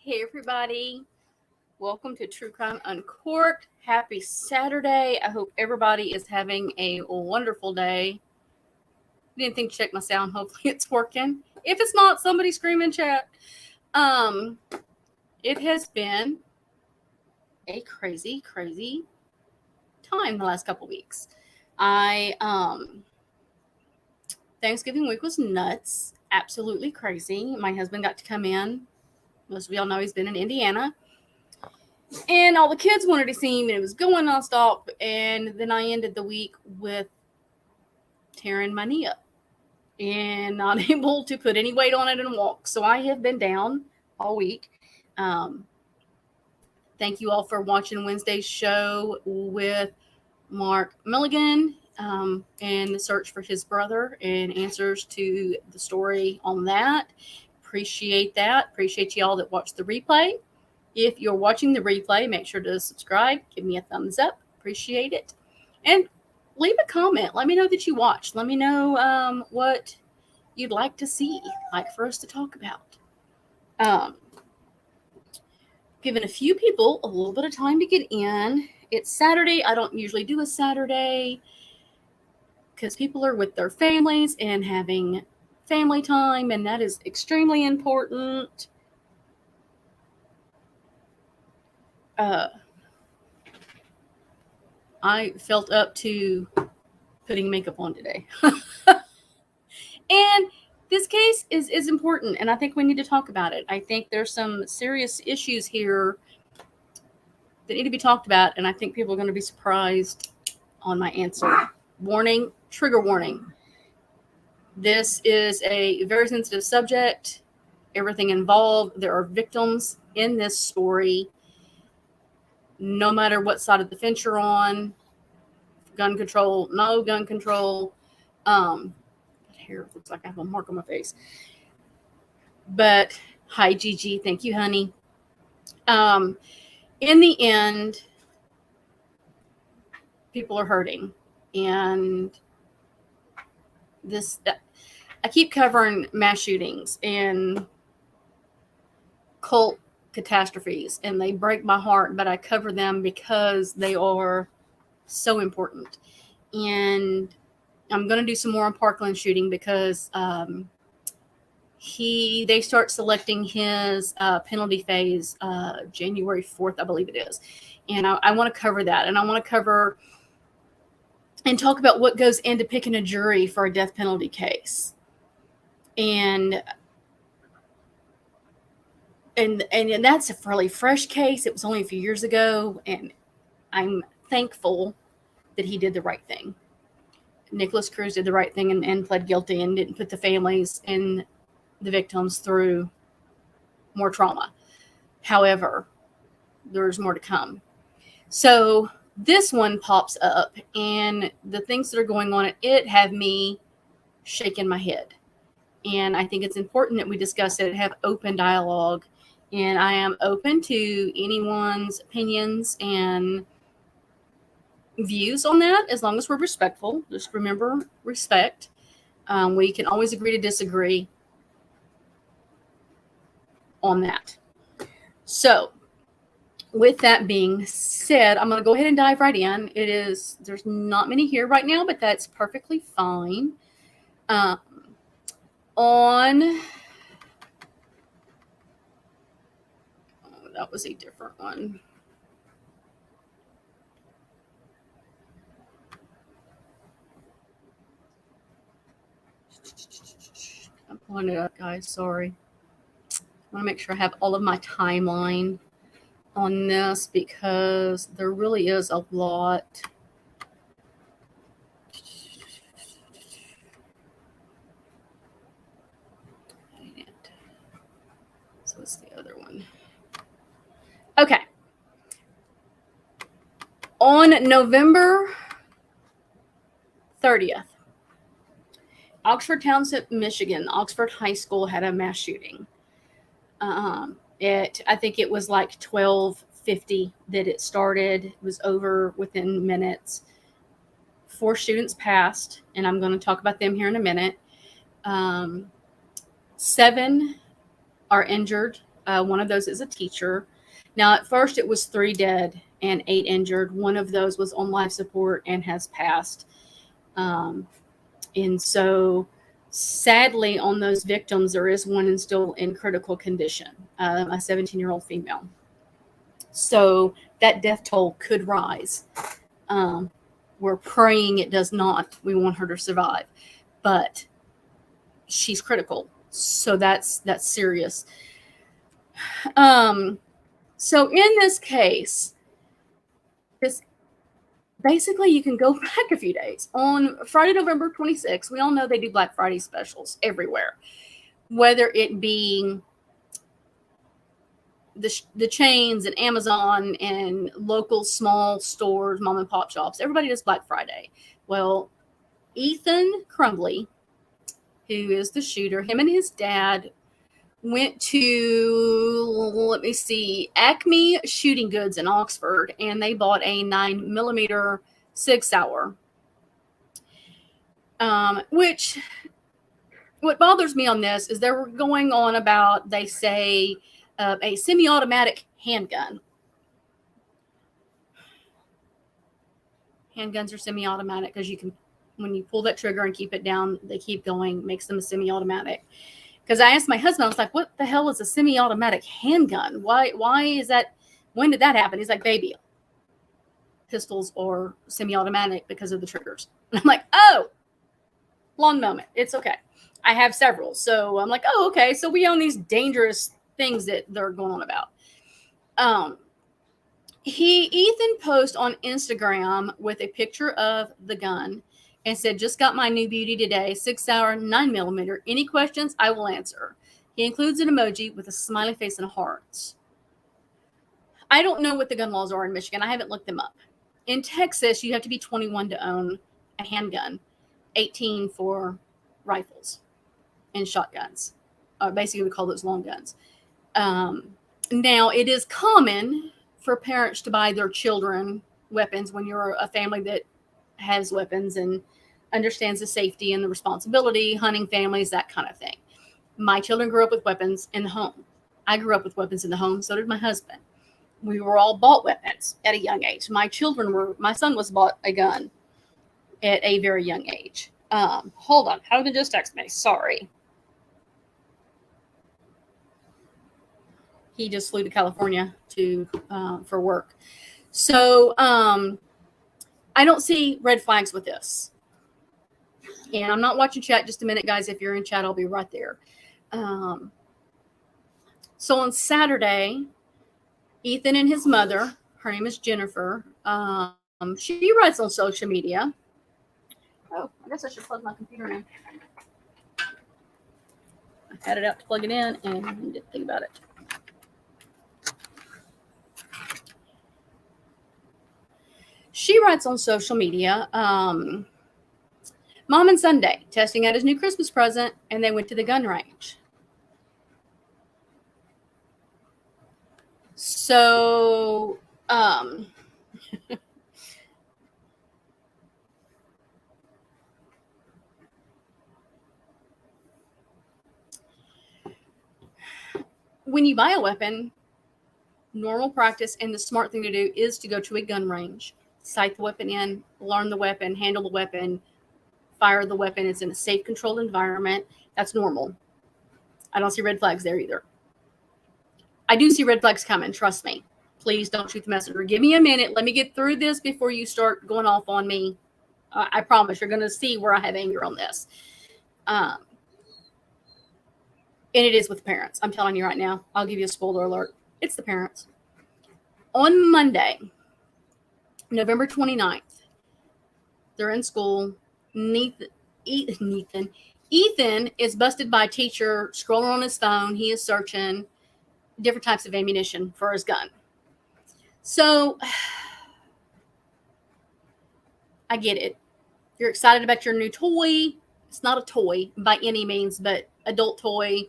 Hey everybody, welcome to True Crime Uncorked. Happy Saturday. I hope everybody is having a wonderful day. Didn't think to check my sound. Hopefully it's working. If it's not, somebody scream in chat. It has been a crazy time the last couple weeks. Thanksgiving week was nuts. Absolutely crazy. My husband got to come in. Most of y'all know he's been in Indiana. And all the kids wanted to see him, and it was going nonstop. And then I ended the week with tearing my knee up and not able to put any weight on it and walk. So I have been down all week. Thank you all for watching Wednesday's show with Mark Milligan and the search for his brother and answers to the story on that. Appreciate that. Appreciate you all that watched the replay. If you're watching the replay, make sure to subscribe. Give me a thumbs up. Appreciate it. And leave a comment. Let me know that you watched. Let me know what you'd like to see, like for us to talk about. Giving a few people a little bit of time to get in. It's Saturday. I don't usually do a Saturday because people are with their families and having family time, and that is extremely important. I felt up to putting makeup on today. And this case is important, and I think we need to talk about it. I think there's some serious issues here that need to be talked about, and I think people are going to be surprised on my answer. Warning, trigger warning. This is a very sensitive subject. Everything involved. There are victims in this story. No matter what side of the fence you're on, gun control, no gun control. Here looks like I have a mark on my face. But hi, Gigi. Thank you, honey. In the end, people are hurting. And I keep covering mass shootings and cult catastrophes, and they break my heart, but I cover them because they are so important. And I'm going to do some more on Parkland shooting because they start selecting his penalty phase January 4th, I believe it is. And I want to cover that. And I want to cover and talk about what goes into picking a jury for a death penalty case. And that's a fairly fresh case. It was only a few years ago, and I'm thankful that he did the right thing. Nicholas Cruz did the right thing and pled guilty and didn't put the families and the victims through more trauma. However, there's more to come. So this one pops up, and the things that are going on in it have me shaking my head. And I think it's important that we discuss it and have open dialogue. And I am open to anyone's opinions and views on that, as long as we're respectful. Just remember respect. We can always agree to disagree on that. So with that being said, I'm going to go ahead and dive right in. There's not many here right now, but that's perfectly fine. That was a different one. I'm pulling it up, guys. Sorry. I want to make sure I have all of my timeline on this because there really is a lot. So what's the other one? Okay. On November 30th, Oxford Township, Michigan, Oxford High School had a mass shooting. I think it was like 12:50 that it started. It was over within minutes. 4 students passed, and I'm going to talk about them here in a minute. 7 are injured One of those is a teacher. Now, at first, it was 3 dead and 8 injured. One of those was on life support and has passed. And so, sadly, on those victims, there is one still in critical condition, a 17-year-old female. So that death toll could rise. We're praying it does not. We want her to survive, but she's critical. So that's serious. So in this case, basically you can go back a few days. On Friday, November 26th, we all know they do Black Friday specials everywhere, whether it be the chains and Amazon and local small stores, mom and pop shops. Everybody does Black Friday. Well, Ethan Crumbley, who is the shooter, him and his dad went to, Acme Shooting Goods in Oxford, and they bought a 9mm Sig Sauer. Which, what bothers me on this is they're going on about, they say, a semi-automatic handgun. Handguns are semi-automatic because you can, when you pull that trigger and keep it down, they keep going, makes them a semi-automatic. Because I asked my husband, I was like, what the hell is a semi-automatic handgun? Why is that? When did that happen? He's like, baby, pistols are semi-automatic because of the triggers. And I'm like, oh, long moment. It's okay. I have several. So I'm like, oh, okay. So we own these dangerous things that they're going on about. Ethan posted on Instagram with a picture of the gun and said, just got my new beauty today, 6 Sauer 9mm. Any questions? I will answer. He includes an emoji with a smiley face and a heart. I don't know what the gun laws are in Michigan. I haven't looked them up. In Texas, you have to be 21 to own a handgun, 18 for rifles and shotguns. Basically, we call those long guns. Now, it is common for parents to buy their children weapons when you're a family that has weapons and understands the safety and the responsibility, hunting families, that kind of thing. My children grew up with weapons in the home. I grew up with weapons in the home. So did my husband. We were all bought weapons at a young age. My son was bought a gun at a very young age. Hold on. How did they just text me? Sorry. He just flew to California for work. So I don't see red flags with this. And I'm not watching chat. Just a minute, guys. If you're in chat, I'll be right there. So on Saturday, Ethan and his mother, her name is Jennifer, she writes on social media. Oh, I guess I should plug my computer in. I had it out to plug it in and didn't think about it. She writes on social media, Mom and Sunday, testing out his new Christmas present, and they went to the gun range. So, when you buy a weapon, normal practice and the smart thing to do is to go to a gun range, sight the weapon in, learn the weapon, handle the weapon, fire the weapon. It's in a safe, controlled environment. That's normal. I don't see red flags there either. I do see red flags coming. Trust me. Please don't shoot the messenger. Give me a minute. Let me get through this before you start going off on me. I promise you're going to see where I have anger on this. And it is with parents. I'm telling you right now. I'll give you a spoiler alert. It's the parents. On Monday, November 29th, they're in school. Ethan is busted by a teacher scrolling on his phone. He is searching different types of ammunition for his gun. So I get it. You're excited about your new toy. It's not a toy by any means, but adult toy,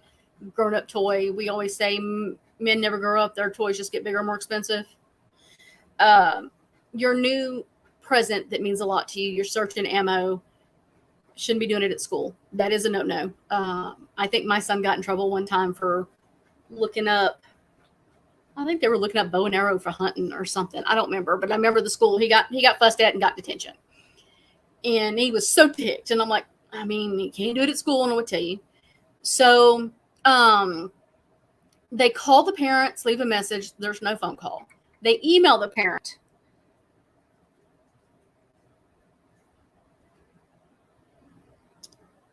grown-up toy. We always say men never grow up. Their toys just get bigger and more expensive. Your new present that means a lot to you, you're searching ammo, shouldn't be doing it at school. That is a no-no. I think my son got in trouble one time for looking up, I think they were looking up bow and arrow for hunting or something. I don't remember, but I remember the school he got fussed at and got detention. And he was so ticked. And I'm like, I mean, you can't do it at school, and I would tell you. So they call the parents, leave a message. There's no phone call. They email the parent.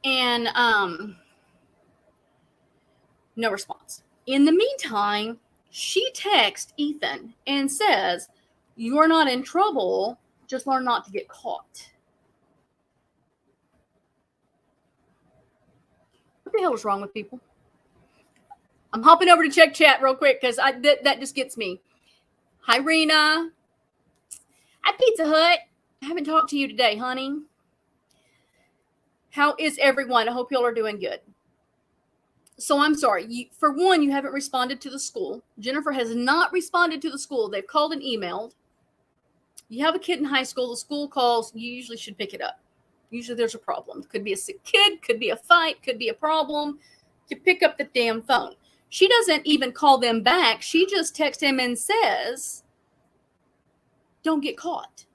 And no response. In the meantime, she texts Ethan and says, "You're not in trouble. Just learn not to get caught." What the hell is wrong with people? I'm hopping over to check chat real quick because that just gets me. Hi, Rena. Hi, Pizza Hut. I haven't talked to you today, honey. How is everyone? I hope y'all are doing good. So I'm sorry. For one, you haven't responded to the school. Jennifer has not responded to the school. They've called and emailed. You have a kid in high school. The school calls. You usually should pick it up. Usually there's a problem. Could be a sick kid. Could be a fight. Could be a problem. You pick up the damn phone. She doesn't even call them back. She just texts him and says, "Don't get caught."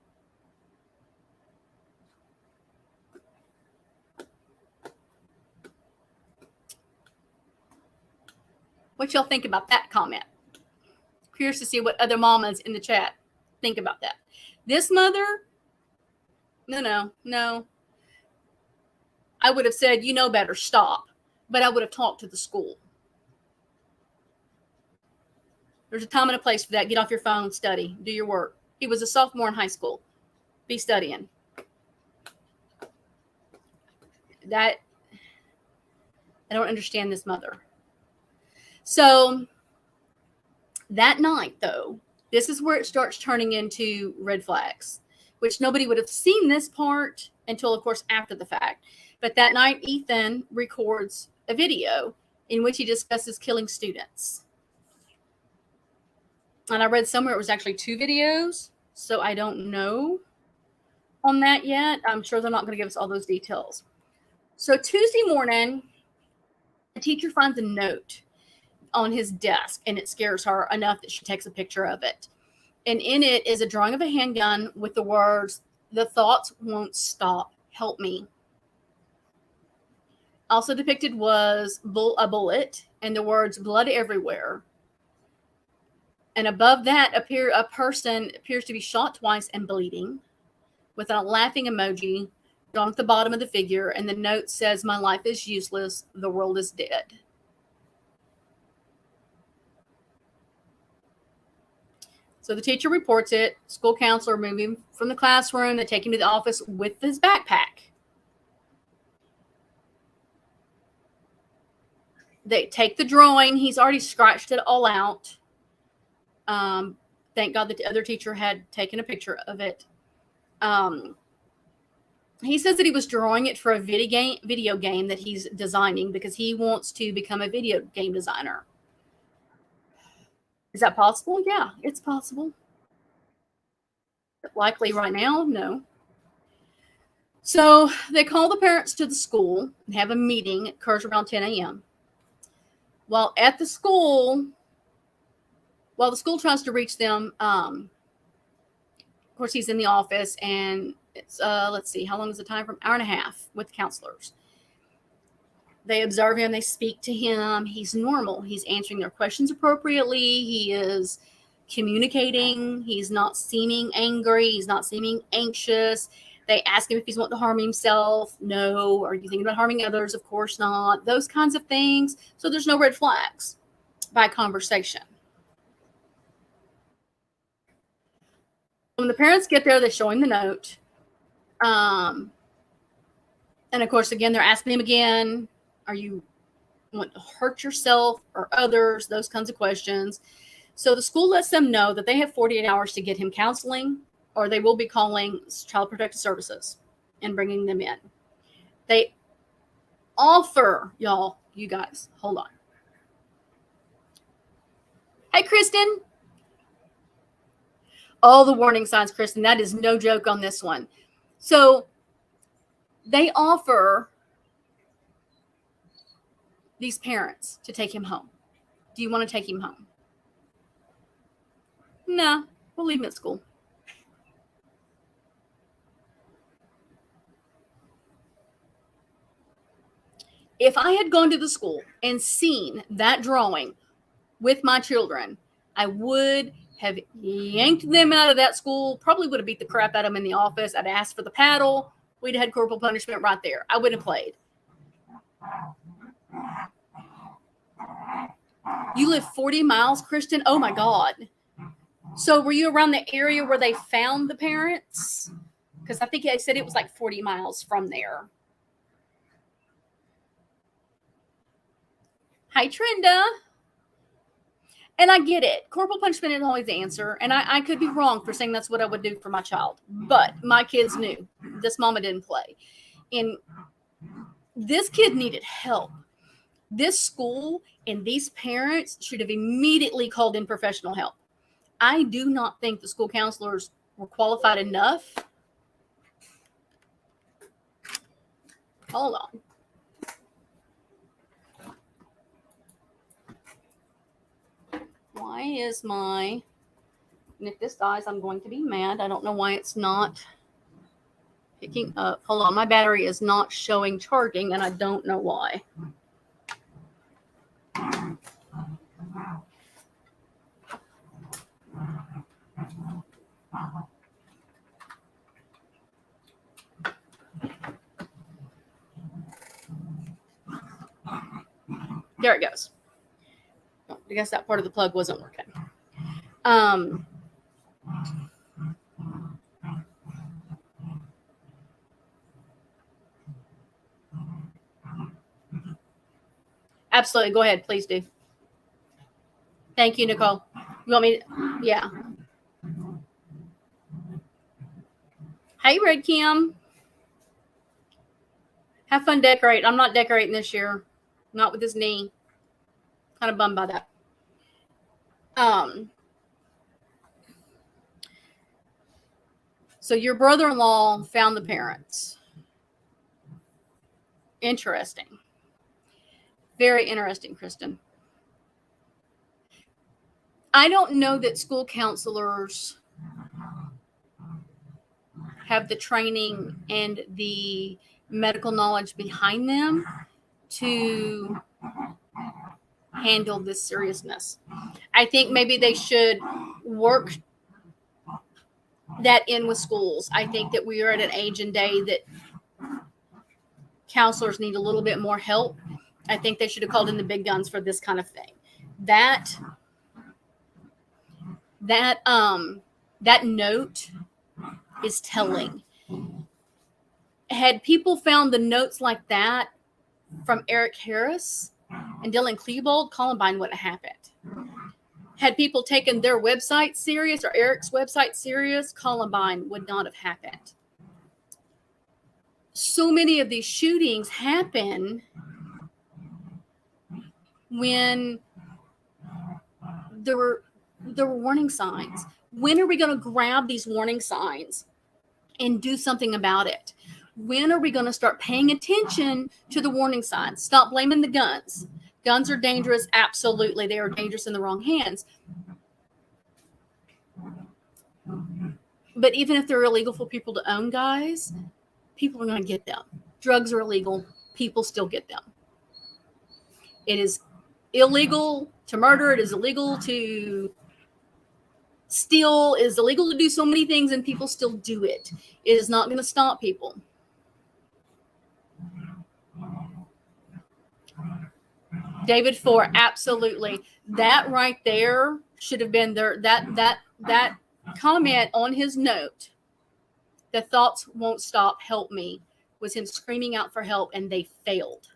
What y'all think about that comment? Curious to see what other mamas in the chat think about that. This mother, no. I would have said, "You know better, stop." But I would have talked to the school. There's a time and a place for that. Get off your phone, study, do your work. He was a sophomore in high school. Be studying. I don't understand this mother. So that night, though, this is where it starts turning into red flags, which nobody would have seen this part until, of course, after the fact. But that night, Ethan records a video in which he discusses killing students. And I read somewhere it was actually 2 videos, so I don't know on that yet. I'm sure they're not going to give us all those details. So Tuesday morning, a teacher finds a note on his desk, and it scares her enough that she takes a picture of it. And in it is a drawing of a handgun with the words, "The thoughts won't stop. Help me." Also depicted was a bullet and the words, "Blood everywhere." And above that, a person appears to be shot twice and bleeding, with a laughing emoji drawn at the bottom of the figure. And the note says, "My life is useless. The world is dead." So the teacher reports it. School counselor moved him from the classroom. They take him to the office with his backpack. They take the drawing. He's already scratched it all out. Thank God the other teacher had taken a picture of it. He says that he was drawing it for a video game that he's designing because he wants to become a video game designer. Is that possible? Yeah, it's possible. Likely right now, no. So they call the parents to the school and have a meeting. It occurs around 10 a.m. While the school tries to reach them, of course, he's in the office, and it's, let's see, how long is the time? From hour and a half with counselors. They observe him. They speak to him. He's normal. He's answering their questions appropriately. He is communicating. He's not seeming angry. He's not seeming anxious. They ask him if he's wanting to harm himself. No. Are you thinking about harming others? Of course not. Those kinds of things. So there's no red flags by conversation. When the parents get there, they show him the note. And of course, again, they're asking him again, are you want to hurt yourself or others? Those kinds of questions. So the school lets them know that they have 48 hours to get him counseling, or they will be calling Child Protective Services and bringing them in. They offer, you guys, hold on. Hey, Kristen. All the warning signs, Kristen. That is no joke on this one. So they offer these parents to take him home. Do you want to take him home? No, we'll leave him at school. If I had gone to the school and seen that drawing with my children, I would have yanked them out of that school, probably would have beat the crap out of them in the office. I'd asked for the paddle. We'd have had corporal punishment right there. I wouldn't have played. You live 40 miles, Kristen? Oh, my God. So were you around the area where they found the parents? Because I think they said it was like 40 miles from there. Hi, Trinda. And I get it. Corporal punishment isn't always the answer. And I could be wrong for saying that's what I would do for my child. But my kids knew. This mama didn't play. And this kid needed help. This school and these parents should have immediately called in professional help. I do not think the school counselors were qualified enough. Hold on. Why is my, and if this dies, I'm going to be mad. I don't know why it's not picking up. Hold on. My battery is not showing charging, and I don't know why. There it goes. Oh, I guess that part of the plug wasn't working. Absolutely. Go ahead. Please do. Thank you, Nicole. You want me to? Yeah. Hey, Red Kim. Have fun decorating. I'm not decorating this year. Not with his knee. Kind of bummed by that. So your brother-in-law found the parents. Interesting. Very interesting, Kristen. I don't know that school counselors have the training and the medical knowledge behind them to handle this seriousness. I think maybe they should work that in with schools. I think that we are at an age and day that counselors need a little bit more help. I think they should have called in the big guns for this kind of thing. That note is telling. Had people found the notes like that from Eric Harris and Dylan Klebold, Columbine wouldn't have happened. Had people taken their website serious or Eric's website serious, Columbine would not have happened. So many of these shootings happen when there were warning signs. When are we going to grab these warning signs and do something about it? When are we going to start paying attention to the warning signs? Stop blaming the guns. Guns are dangerous. Absolutely. They are dangerous in the wrong hands. But even if they're illegal for people to own, guys, people are going to get them. Drugs are illegal. People still get them. It is illegal to murder. It is illegal to steal. It is illegal to do so many things, and people still do it. It is not going to stop people. David.Four, absolutely. That right there should have been there. That comment on his note, the thoughts won't stop, help me, was him screaming out for help, and they failed.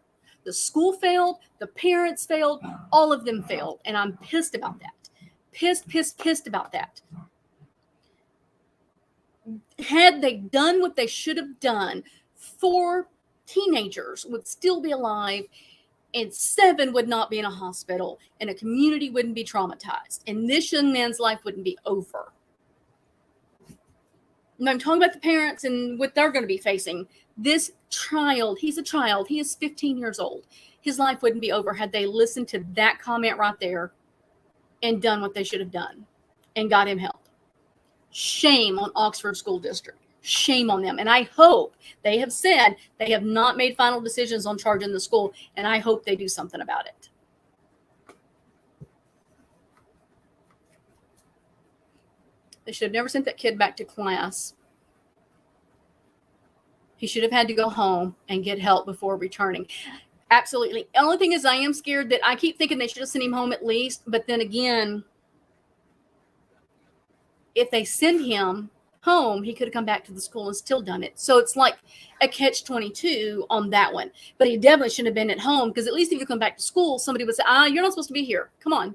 The school failed, the parents failed, all of them failed, and I'm pissed about that. Pissed about that. Had they done what they should have done, 4 teenagers would still be alive, and 7 would not be in a hospital, and a community wouldn't be traumatized, and this young man's life wouldn't be over. And I'm talking about the parents and what they're going to be facing. This child, he's a child. He is 15 years old. his life wouldn't be over had they listened to that comment right there and done what they should have done and got him help. Shame on Oxford School District. Shame on them. And I hope they have said they have not made final decisions on charging the school, and I hope they do something about it. They should have never sent that kid back to class. He should have had to go home and get help before returning. Absolutely. The only thing is I am scared that I keep thinking they should have sent him home at least. But then again, if they send him home, he could have come back to the school and still done it. So it's like a catch-22 on that one. But he definitely shouldn't have been at home, because at least if you come back to school, somebody would say, you're not supposed to be here. Come on.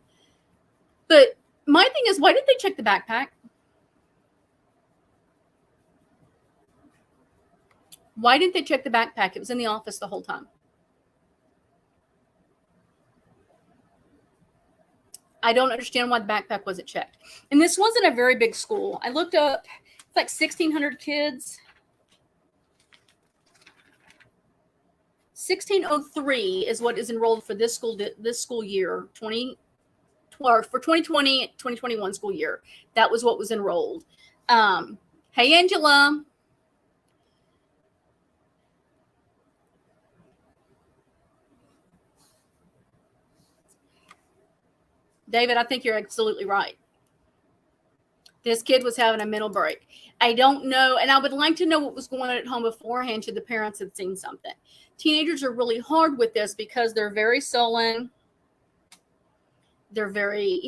But my thing is, why didn't they check the backpack? Why didn't they check the backpack? It was in the office the whole time. I don't understand why the backpack wasn't checked. And this wasn't a very big school. I looked up, it's like 1,600 kids. 1,603 is what is enrolled for this school year, for 2020, 2021 school year. That was what was enrolled. Hey, Angela. David, I think you're absolutely right. This kid was having a mental break. I don't know, and I would like to know what was going on at home beforehand, should the parents have seen something. Teenagers are really hard with this because they're very sullen. They're very,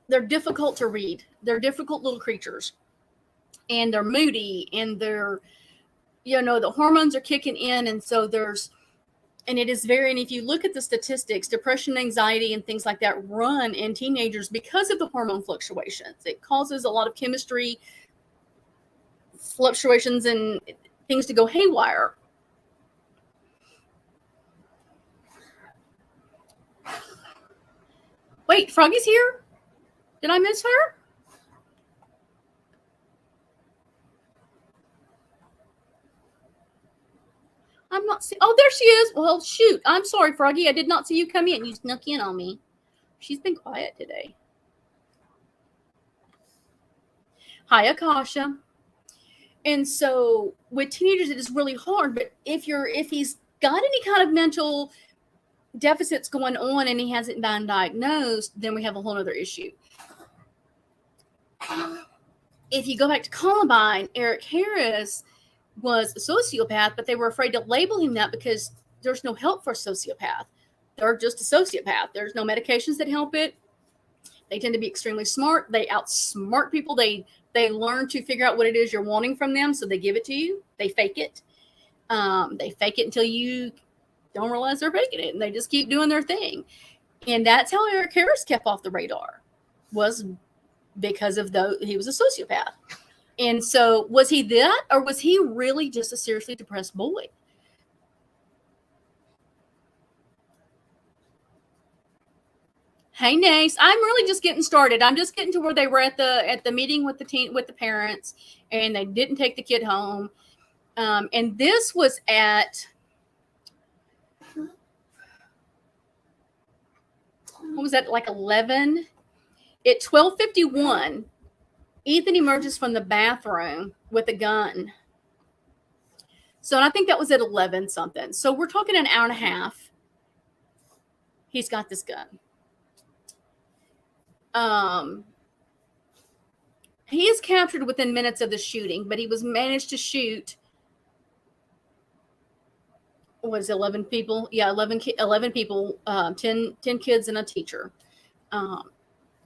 they're difficult to read. They're difficult little creatures. And they're moody, and they're, the hormones are kicking in. And so and if you look at the statistics, depression, anxiety, and things like that run in teenagers because of the hormone fluctuations. It causes a lot of chemistry fluctuations and things to go haywire. Wait, Froggy's here? Did I miss her? I'm not seeing. Oh, there she is. Well, shoot. I'm sorry, Froggy. I did not see you come in. You snuck in on me. She's been quiet today. Hi, Akasha. And so with teenagers, it is really hard. But if he's got any kind of mental deficits going on and he hasn't been diagnosed, then we have a whole other issue. If you go back to Columbine, Eric Harris was a sociopath, but they were afraid to label him that because there's no help for a sociopath. They're just a sociopath. There's no medications that help it. They tend to be extremely smart. They outsmart people. They learn to figure out what it is you're wanting from them, so they give it to you. They fake it. They fake it until you don't realize they're faking it, and they just keep doing their thing. And that's how Eric Harris kept off the radar, was because of he was a sociopath. And so was he that, or was he really just a seriously depressed boy? Hey, Nace, I'm really just getting started. I'm just getting to where they were at the meeting with the parents, and they didn't take the kid home. And this was at, what was that, like 11? At 12:51, Ethan emerges from the bathroom with a gun. So I think that was at 11 something. So we're talking an hour and a half. He's got this gun. He is captured within minutes of the shooting, but he was managed to shoot. Was 11 people? Yeah, 11 people, 10 kids and a teacher.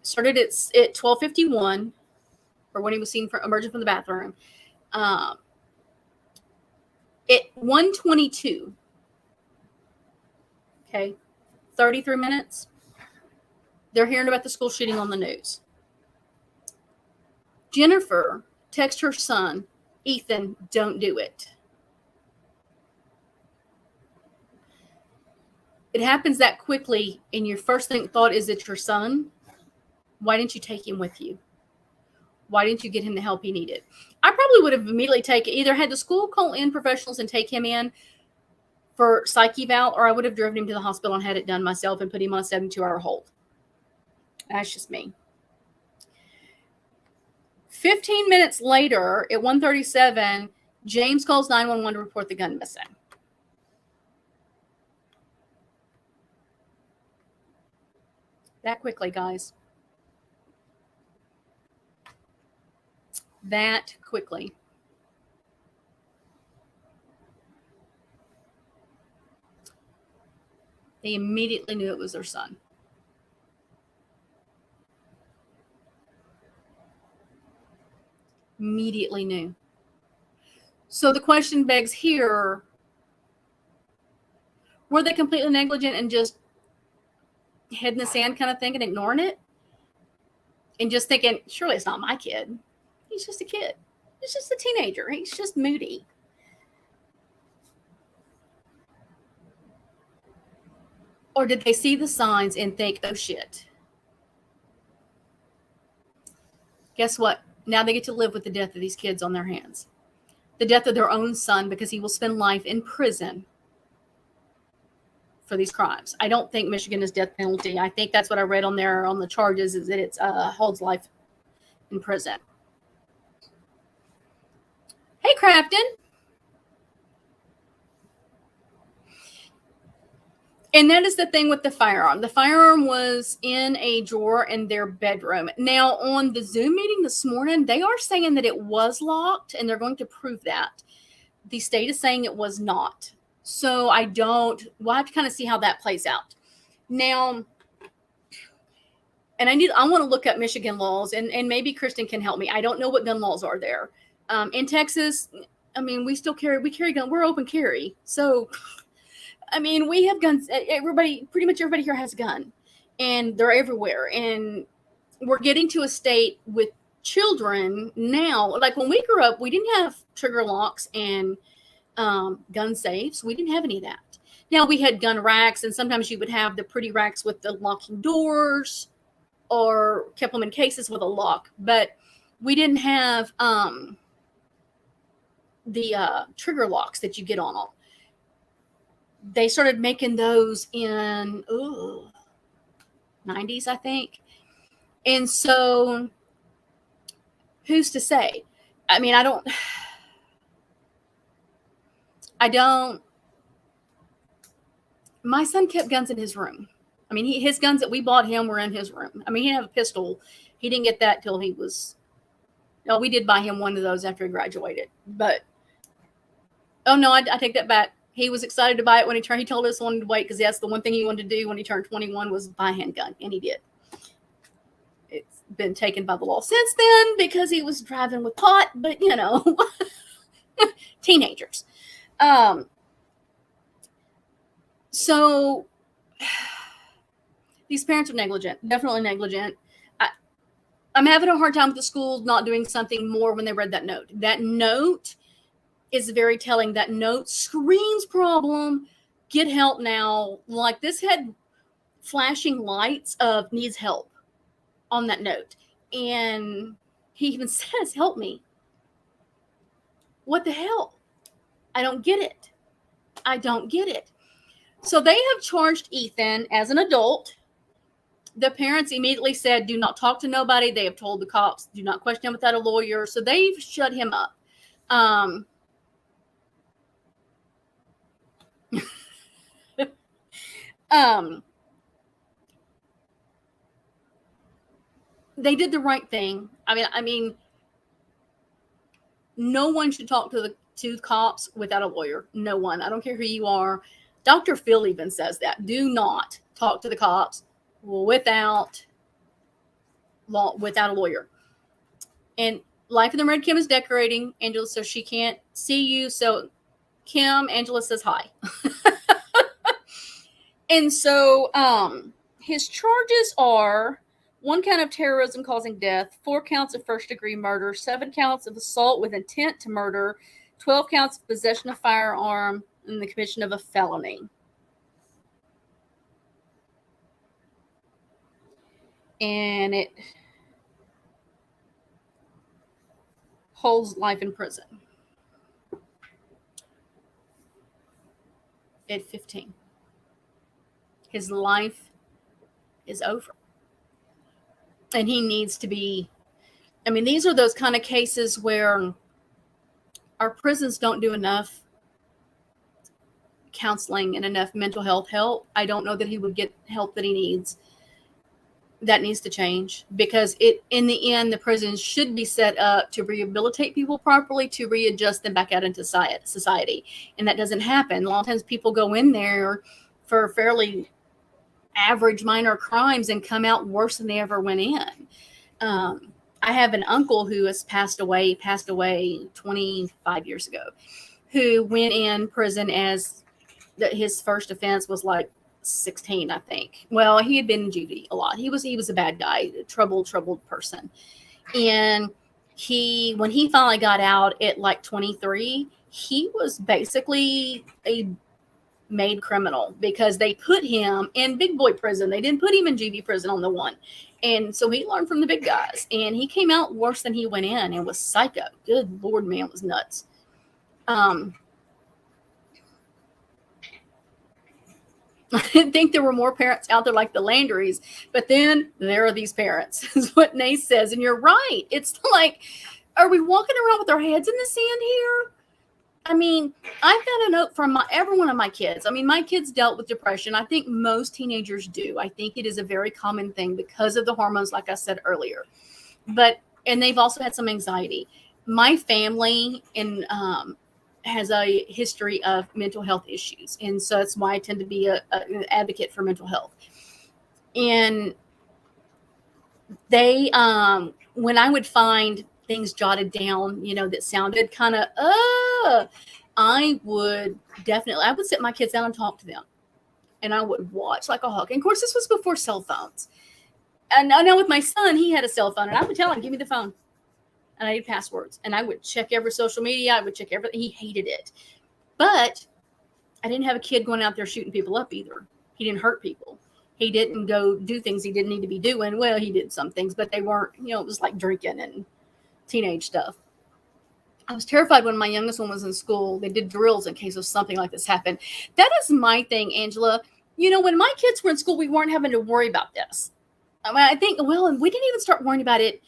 Started at 12:51, or when he was seen emerging from the bathroom. At 1:22. Okay, 33 minutes. They're hearing about the school shooting on the news. Jennifer texts her son, Ethan, don't do it. It happens that quickly, and your first thought is it's your son. Why didn't you take him with you? Why didn't you get him the help he needed? I probably would have immediately either had the school call in professionals and take him in for psych eval, or I would have driven him to the hospital and had it done myself and put him on a 72-hour hold. That's just me. 15 minutes later, at 1:37, James calls 911 to report the gun missing. That quickly, guys. That quickly. They immediately knew it was their son. Immediately knew. So the question begs here, were they completely negligent and just head in the sand kind of thing and ignoring it? And just thinking, surely it's not my kid. He's just a kid. He's just a teenager. He's just moody. Or did they see the signs and think, oh shit? Guess what? Now they get to live with the death of these kids on their hands. The death of their own son, because he will spend life in prison for these crimes. I don't think Michigan is death penalty. I think that's what I read on there on the charges, is that it's holds life in prison. Hey, Crafton. And that is the thing with the firearm. The firearm was in a drawer in their bedroom. Now, on the Zoom meeting this morning, they are saying that it was locked, and they're going to prove that. The state is saying it was not. So we'll have to kind of see how that plays out. Now, and I want to look up Michigan laws, and maybe Kristen can help me. I don't know what gun laws are there. In Texas, I mean, we carry guns. We're open carry. So, I mean, we have guns. Pretty much everybody here has a gun, and they're everywhere. And we're getting to a state with children now. Like when we grew up, we didn't have trigger locks and gun safes. We didn't have any of that. Now we had gun racks, and sometimes you would have the pretty racks with the locking doors, or kept them in cases with a lock. But we didn't have the trigger locks that you get on them. They started making those in 90s, I think. And so who's to say? I mean, my son kept guns in his room. I mean, his guns that we bought him were in his room. I mean, he didn't have a pistol. He didn't get that till we did buy him one of those after he graduated. But, I take that back. He was excited to buy it when he told us he wanted to wait, because that's the one thing he wanted to do when he turned 21 was buy a handgun, and he did. It's been taken by the law since then because he was driving with pot, but teenagers. So these parents are negligent, definitely negligent. I'm having a hard time with the school not doing something more when they read that note. That note is very telling. That note screams problem. Get help now. Like, this had flashing lights of needs help on that note. And he even says, help me. What the hell? I don't get it. So they have charged Ethan as an adult. The parents immediately said, do not talk to nobody. They have told the cops, do not question him without a lawyer. So they've shut him up. They did the right thing. I mean, no one should talk to the cops without a lawyer. No one. I don't care who you are. Dr. Phil even says that. Do not talk to the cops without a lawyer. And Life in the Red Kim is decorating, Angela, so she can't see you. So Kim, Angela says hi. And so his charges are 1 count of terrorism causing death, 4 counts of first-degree murder, 7 counts of assault with intent to murder, 12 counts of possession of firearm, and the commission of a felony. And whole life in prison at 15. His life is over. And he needs to be, I mean, these are those kind of cases where our prisons don't do enough counseling and enough mental health help. I don't know that he would get help that he needs. That needs to change, because in the end, the prisons should be set up to rehabilitate people properly, to readjust them back out into society. And that doesn't happen. A lot of times people go in there for fairly average minor crimes and come out worse than they ever went in. I have an uncle who has passed away 25 years ago, who went in prison as his first offense was like 16, I think. Well, he had been in juvie a lot. He was a bad guy, troubled person. And when he finally got out at like 23, he was basically a made criminal, because they put him in big boy prison. They didn't put him in juvie prison on the one. And so he learned from the big guys, and he came out worse than he went in, and was psycho. Good Lord, man, it was nuts. I didn't think there were more parents out there like the Landrys, but then there are these parents, is what Nace says. And you're right. It's like, are we walking around with our heads in the sand here? I mean, I've got a note from every one of my kids. I mean, my kids dealt with depression. I think most teenagers do. I think it is a very common thing because of the hormones, like I said earlier. And they've also had some anxiety. My family has a history of mental health issues. And so that's why I tend to be an advocate for mental health. And they, when I would find things jotted down, that sounded kind of, I would sit my kids down and talk to them. And I would watch like a hawk. And of course, this was before cell phones. And I know with my son, he had a cell phone, and I would tell him, give me the phone. And I need passwords. And I would check every social media. I would check everything. He hated it. But I didn't have a kid going out there shooting people up either. He didn't hurt people. He didn't go do things he didn't need to be doing. Well, he did some things, but they weren't, it was like drinking and teenage stuff. I was terrified when my youngest one was in school. They did drills in case of something like this happened. That is my thing, Angela. When my kids were in school, we weren't having to worry about this. I mean, I think, and we didn't even start worrying about it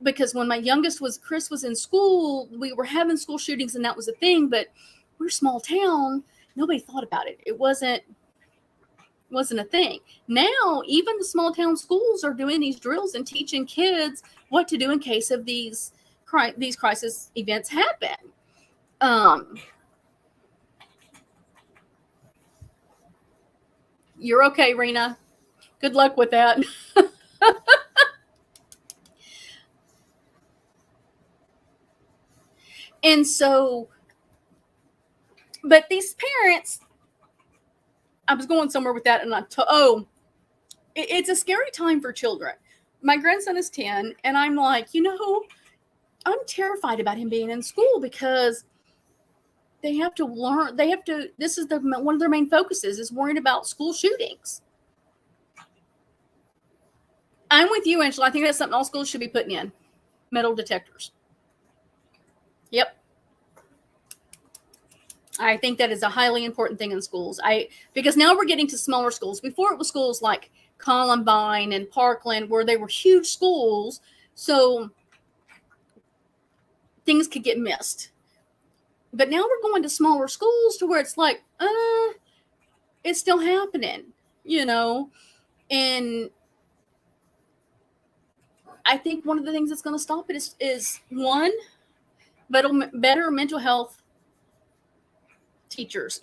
because when my youngest Chris was in school, we were having school shootings and that was a thing, but we're a small town. Nobody thought about it. It wasn't a thing. Now, even the small town schools are doing these drills and teaching kids what to do in case of these crisis events happen. You're okay, Rena. Good luck with that. And so, but these parents, I was going somewhere with that, and it's a scary time for children. My grandson is 10, and I'm like, I'm terrified about him being in school because they have to learn. This is one of their main focuses is worrying about school shootings. I'm with you, Angela. I think that's something all schools should be putting in. Metal detectors. Yep. I think that is a highly important thing in schools. Because now we're getting to smaller schools. Before it was schools like Columbine and Parkland, where they were huge schools, so things could get missed. But now we're going to smaller schools to where it's like, it's still happening, and I think one of the things that's going to stop it is one, better mental health teachers,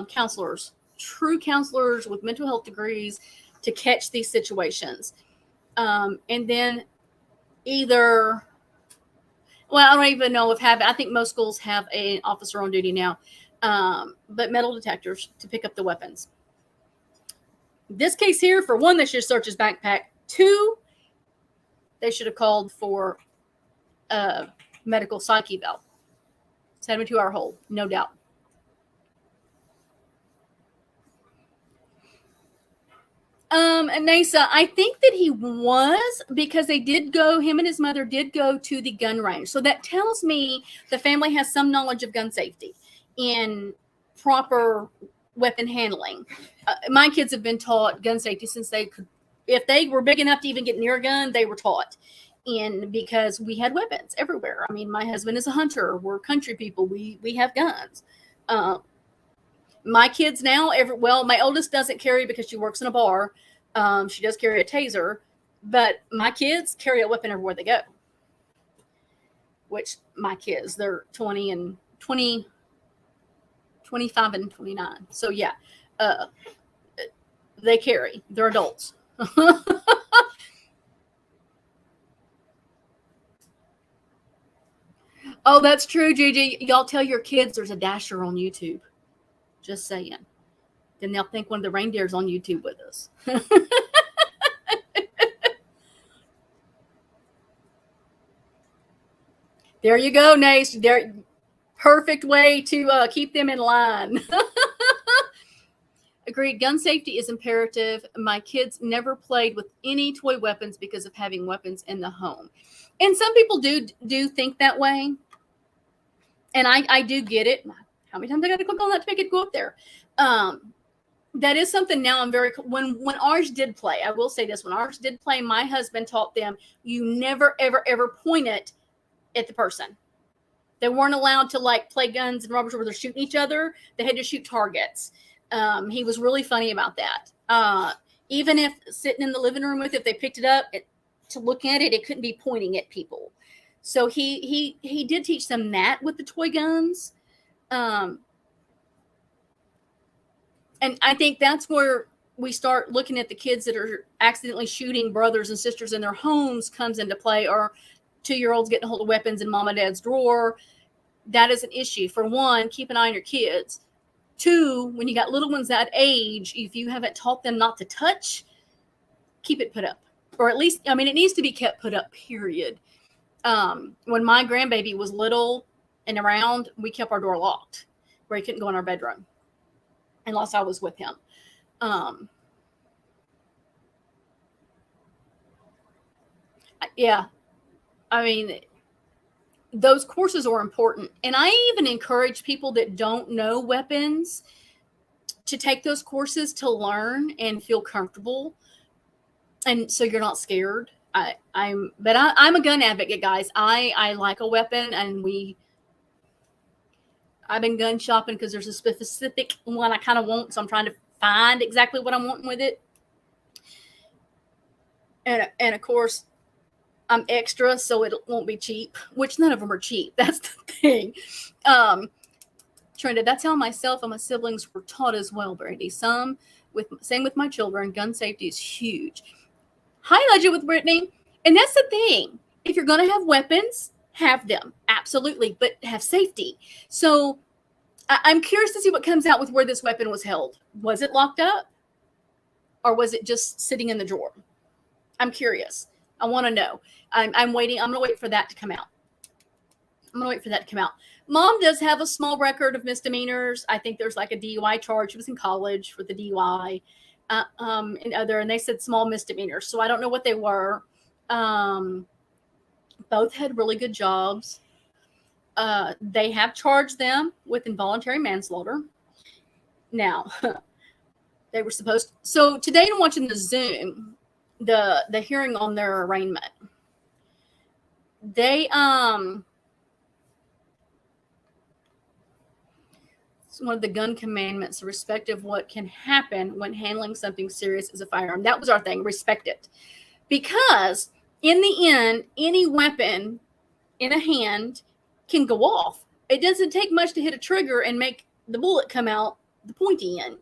counselors, true counselors with mental health degrees to catch these situations. And then I don't even know I think most schools have an officer on duty now, but metal detectors to pick up the weapons. This case here, for one, they should search his backpack. Two, they should have called for a medical psych eval. 72-hour hold, no doubt. Nasa, I think that he was, because him and his mother did go to the gun range. So that tells me the family has some knowledge of gun safety and proper weapon handling. My kids have been taught gun safety since if they were big enough to even get near a gun, they were taught. And because we had weapons everywhere. I mean, my husband is a hunter. We're country people. We have guns. My kids now, my oldest doesn't carry because she works in a bar. She does carry a taser, but my kids carry a weapon everywhere they go. Which my kids, they're 20, 25 and 29. So yeah, they carry. They're adults. Oh, that's true, Gigi. Y'all tell your kids there's a dasher on YouTube. Just saying. Then they'll think one of the reindeers on YouTube with us. There you go, Nace. Perfect way to keep them in line. Agreed. Gun safety is imperative. My kids never played with any toy weapons because of having weapons in the home. And some people do think that way. And I do get it. How many times I got to click on that to make it go up there? That is something now I'm when ours did play, I will say this, when ours did play, my husband taught them, you never, ever, ever point it at the person. They weren't allowed to play guns and rubbers where they're shooting each other. They had to shoot targets. He was really funny about that. Even if sitting in the living room if they picked it up to look at it, it couldn't be pointing at people. So he did teach them that with the toy guns. And I think that's where we start looking at the kids that are accidentally shooting brothers and sisters in their homes comes into play, or 2-year-olds getting a hold of weapons in mom and dad's drawer. That is an issue. For one, keep an eye on your kids. 2, when you got little ones that age, if you haven't taught them not to touch, keep it put up. Or at least, it needs to be kept put up, period. When my grandbaby was little and around, we kept our door locked where he couldn't go in our bedroom unless I was with him. Yeah. Those courses are important. And I even encourage people that don't know weapons to take those courses to learn and feel comfortable. And so you're not scared. I'm a gun advocate, guys. I like a weapon, and I've been gun shopping because there's a specific one I kind of want. So I'm trying to find exactly what I'm wanting with it. And of course, I'm extra, so it won't be cheap, which none of them are cheap. That's the thing. Trenda, that's how myself and my siblings were taught as well, Brandy. Same with my children. Gun safety is huge. Hi, Legend with Brittany. And that's the thing. If you're going to have weapons, have them. Absolutely. But have safety. So I'm curious to see what comes out with where this weapon was held. Was it locked up? Or was it just sitting in the drawer? I'm curious. I want to know. I'm waiting. I'm going to wait for that to come out. Mom does have a small record of misdemeanors. I think there's like a DUI charge. She was in college for the DUI. And they said small misdemeanors. So I don't know what they were. Both had really good jobs. They have charged them with involuntary manslaughter. Now, they were supposed to. So today I'm watching the Zoom, the hearing on their arraignment. They, it's one of the gun commandments, respect of what can happen when handling something serious as a firearm. That was our thing, respect it. Because in the end, any weapon in a hand can go off. It doesn't take much to hit a trigger and make the bullet come out the pointy end.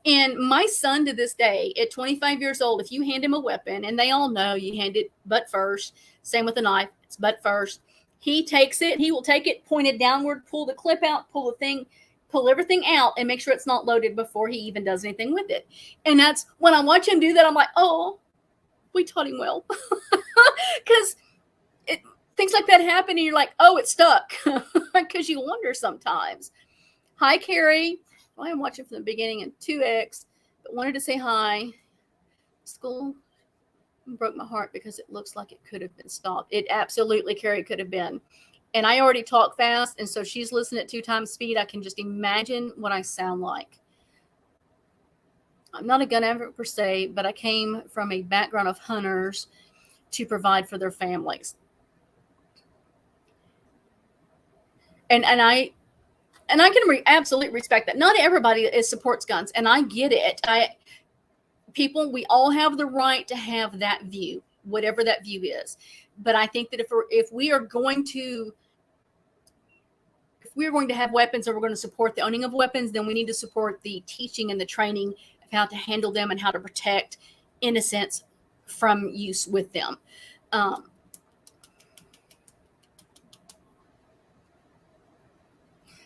And my son to this day, at 25 years old, if you hand him a weapon, and they all know you hand it butt first, same with a knife, it's butt first. He takes it, he will take it, point it downward, pull the clip out, pull everything out, and make sure it's not loaded before he even does anything with it. And that's when I watch him do that, I'm like, oh, we taught him well. Because things like that happen, and you're like, oh, it's stuck. Because you wonder sometimes. Hi, Carrie. Well, I'm watching from the beginning in 2X, but wanted to say hi. School broke my heart because it looks like it could have been stopped. It absolutely, Carrie, could have been. And I already talk fast, and so she's listening at 2 times speed. I can just imagine what I sound like. I'm not a gun advocate per se, but I came from a background of hunters to provide for their families. And I can absolutely respect that. Not everybody supports guns, and I get it. We all have the right to have that view, whatever that view is. But I think that if we are going to have weapons, or we're going to support the owning of weapons, then we need to support the teaching and the training of how to handle them and how to protect innocents from use with them.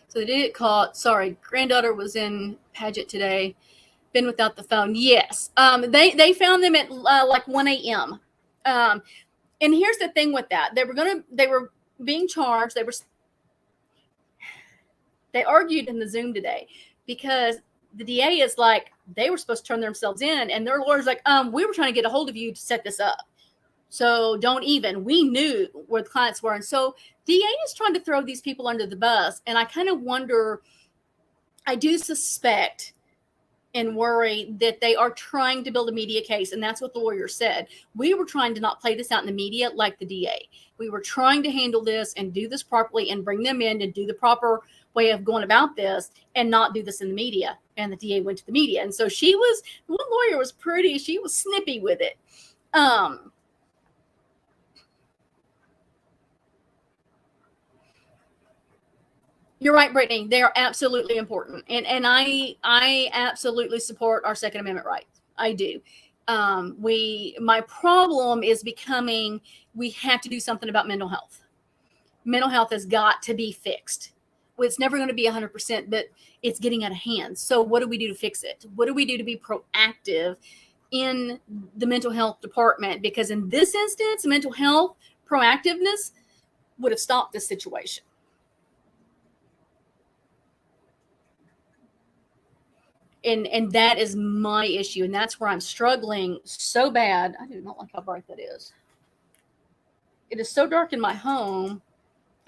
So they did get caught. Sorry, granddaughter was in Paget today. Been without the phone. Yes. They found them at like 1 a.m. And here's the thing with that. They were being charged. They argued in the Zoom today because the DA is like, they were supposed to turn themselves in, and their lawyer's like, we were trying to get a hold of you to set this up. So we knew where the clients were. And so DA is trying to throw these people under the bus. And I kind of wonder, I do suspect and worry that they are trying to build a media case. And that's what the lawyer said. We were trying to not play this out in the media like the DA. We were trying to handle this and do this properly and bring them in and do the proper way of going about this and not do this in the media. And the DA went to the media. And so one lawyer was she was snippy with it. You're right, Brittany. They are absolutely important. And I absolutely support our Second Amendment rights. I do. My problem is we have to do something about mental health. Mental health has got to be fixed. Well, it's never going to be 100%, but it's getting out of hand. So what do we do to fix it? What do we do to be proactive in the mental health department? Because in this instance, mental health proactiveness would have stopped this situation. And that is my issue. And that's where I'm struggling so bad. I do not like how bright that is. It is so dark in my home.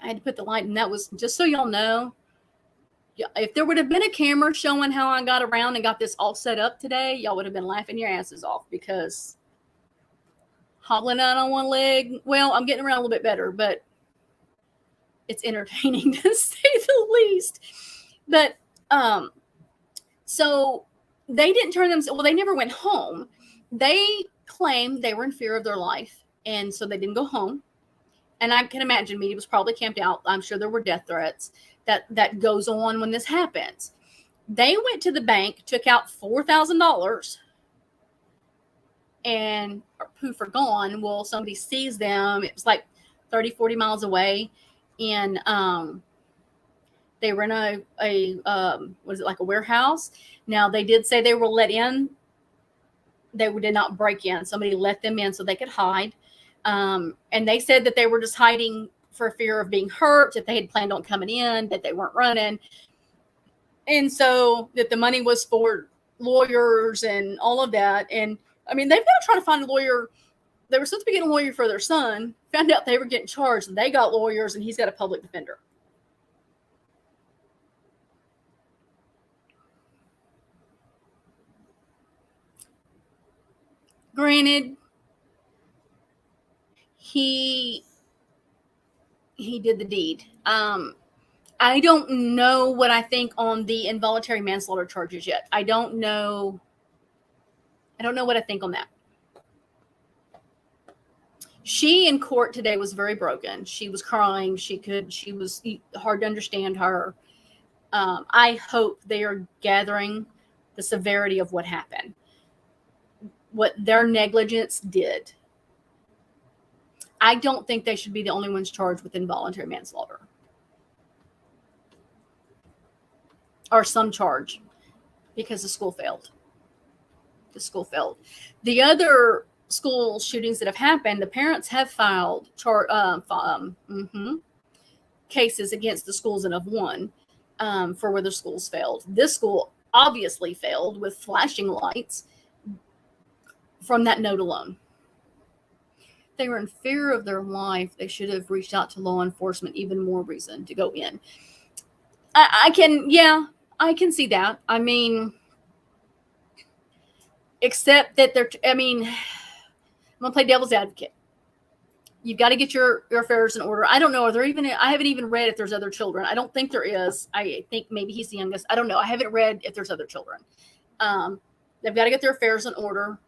I had to put the light, and that was just so y'all know. If there would have been a camera showing how I got around and got this all set up today, y'all would have been laughing your asses off, because hobbling out on one leg, well, I'm getting around a little bit better, but it's entertaining to say the least. But so they didn't turn themselves, well, they never went home. They claimed they were in fear of their life, and so they didn't go home. And I can imagine media was probably camped out. I'm sure there were death threats that goes on when this happens. They went to the bank, took out $4,000, and poof, are gone. Well, somebody sees them. It was like 30, 40 miles away. And they were in was it like a warehouse? Now, they did say they were let in. They did not break in. Somebody let them in so they could hide. And they said that they were just hiding for fear of being hurt, that they had planned on coming in, that they weren't running. And so that the money was for lawyers and all of that. And I mean, they've got to try to find a lawyer. They were supposed to be getting a lawyer for their son, found out they were getting charged, and they got lawyers, and he's got a public defender. Granted, he did the deed. I don't know what I think on the involuntary manslaughter charges yet. I don't know what I think on that. She in court today was very broken. She was crying. She was hard to understand her. I hope they are gathering the severity of what happened, what their negligence did. I don't think they should be the only ones charged with involuntary manslaughter, or some charge, because the school failed. The other school shootings that have happened, the parents have filed cases against the schools and have won for where the schools failed. This school obviously failed with flashing lights. from that note alone. They were in fear of their life. They should have reached out to law enforcement. Even more reason to go in. I can see that. I mean, except that I'm going to play devil's advocate. You've got to get your affairs in order. I don't know. I haven't even read if there's other children. I don't think there is. I think maybe he's the youngest. I don't know. I haven't read if there's other children. They've got to get their affairs in order.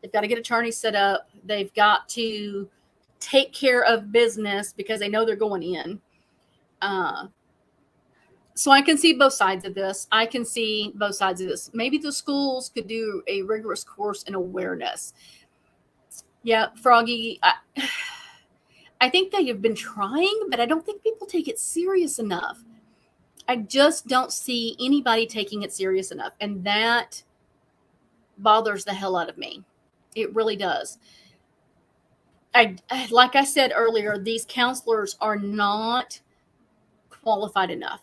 They've got to get attorneys set up. They've got to take care of business because they know they're going in. So I can see both sides of this. Maybe the schools could do a rigorous course in awareness. Yeah, Froggy, I think they have been trying, but I don't think people take it serious enough. I just don't see anybody taking it serious enough. And that bothers the hell out of me. It really does. Like I said earlier, these counselors are not qualified enough.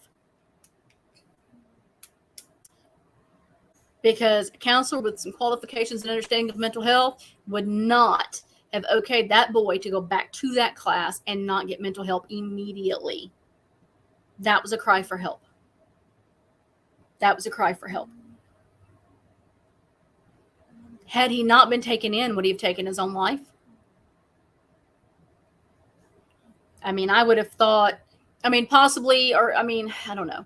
Because a counselor with some qualifications and understanding of mental health would not have okayed that boy to go back to that class and not get mental help immediately. That was a cry for help. Had he not been taken in, would he have taken his own life? I mean, I would have thought, possibly, or, I don't know.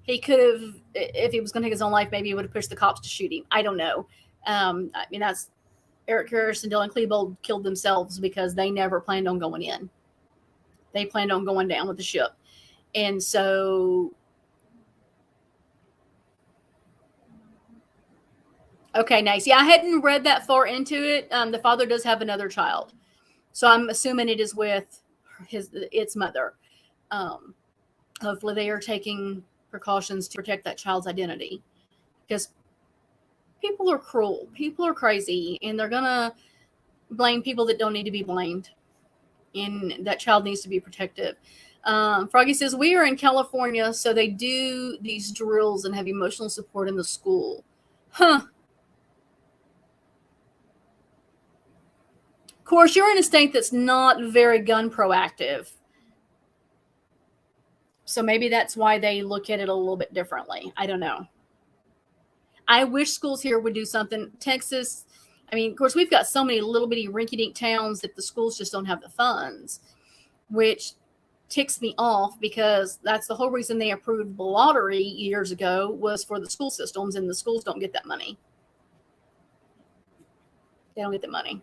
He could have, if he was going to take his own life, maybe he would have pushed the cops to shoot him. I don't know. That's Eric Harris and Dylan Klebold killed themselves because they never planned on going in. They planned on going down with the ship. And so, okay, nice. Yeah, I hadn't read that far into it. The father does have another child. So I'm assuming it is with its mother. Hopefully they are taking precautions to protect that child's identity, because people are cruel, people are crazy, and they're gonna blame people that don't need to be blamed, and that child needs to be protected. Froggy says, we are in California, so they do these drills and have emotional support in the school. Of course, you're in a state that's not very gun proactive. So maybe that's why they look at it a little bit differently. I don't know. I wish schools here would do something. Texas, of course, we've got so many little bitty rinky-dink towns that the schools just don't have the funds, which ticks me off, because that's the whole reason they approved the lottery years ago, was for the school systems, and the schools don't get that money. They don't get the money.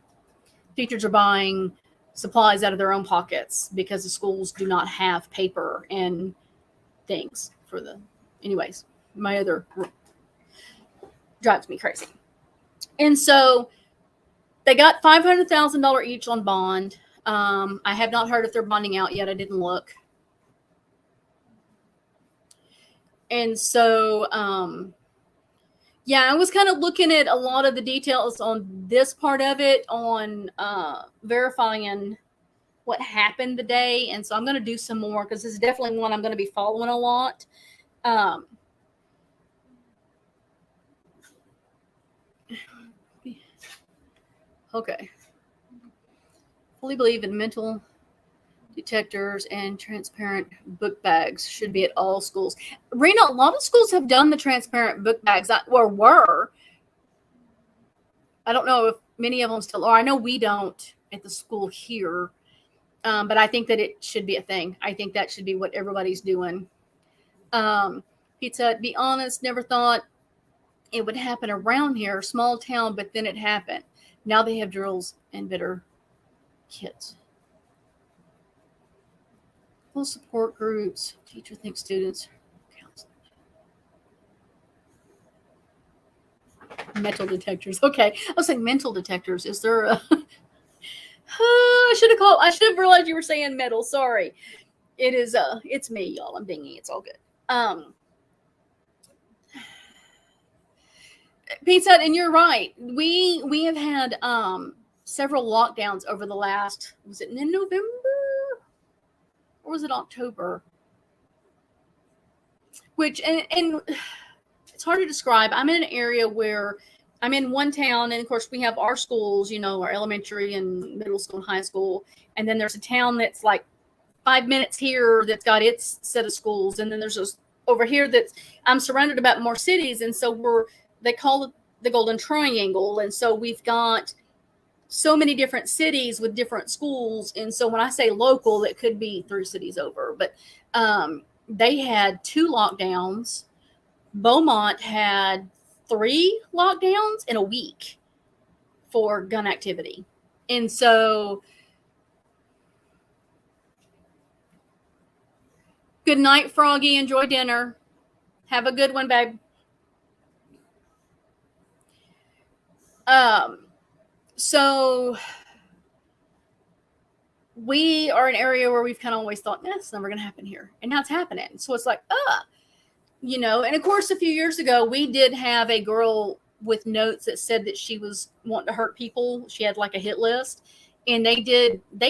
Teachers are buying supplies out of their own pockets because the schools do not have paper and things for the. Anyways, my other drives me crazy. And so they got $500,000 each on bond. I have not heard if they're bonding out yet. I didn't look. And so, I was kind of looking at a lot of the details on this part of it, on verifying what happened today. And so I'm going to do some more, because this is definitely one I'm going to be following a lot. Okay. Fully believe in mental detectors and transparent book bags should be at all schools. Rena, a lot of schools have done the transparent book bags, were. I don't know if many of them still are. I know we don't at the school here, but I think that it should be a thing. I think that should be what everybody's doing. Pizza, to be honest, never thought it would happen around here, small town, but then it happened. Now they have drills and better kids. Full support groups, teacher thinks students, counselors. Metal detectors. Okay. I was saying mental detectors. Is there a I should have realized you were saying metal. Sorry. It is it's me, y'all. I'm dinging. It's all good. Pizza, and you're right. We have had several lockdowns over the last, was it in November? Or was it October? Which, and it's hard to describe. I'm in an area where I'm in one town, and of course we have our schools, our elementary and middle school and high school, and then there's a town that's like 5 minutes here that's got its set of schools, and then there's this over here that's I'm surrounded about more cities, and so they call it the Golden Triangle, and so we've got so many different cities with different schools, and so when I say local, it could be 3 cities over, but they had 2 lockdowns. Beaumont had 3 lockdowns in a week for gun activity. And so, good night, Froggy. Enjoy dinner. Have a good one, babe. So we are an area where we've kind of always thought, it's never going to happen here. And now it's happening. So it's like, and of course, a few years ago, we did have a girl with notes that said that she was wanting to hurt people. She had like a hit list, and they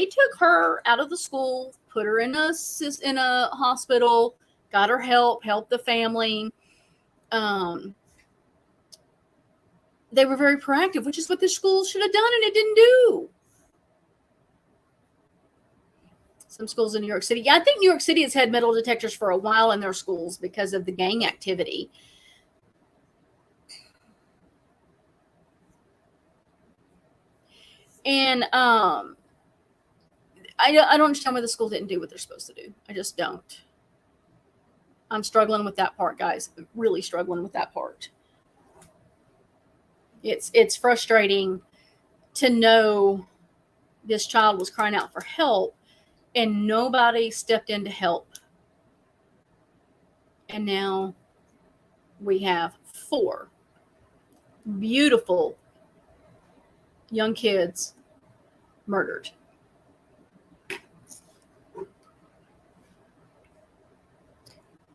took her out of the school, put her in a hospital, got her helped the family. They were very proactive, which is what the school should have done, and it didn't do. Some schools in New York City. Yeah, I think New York City has had metal detectors for a while in their schools because of the gang activity. And I don't understand why the school didn't do what they're supposed to do. I just don't. I'm struggling with that part, guys. I'm really struggling with that part. It's frustrating to know this child was crying out for help and nobody stepped in to help. And now we have 4 beautiful young kids murdered.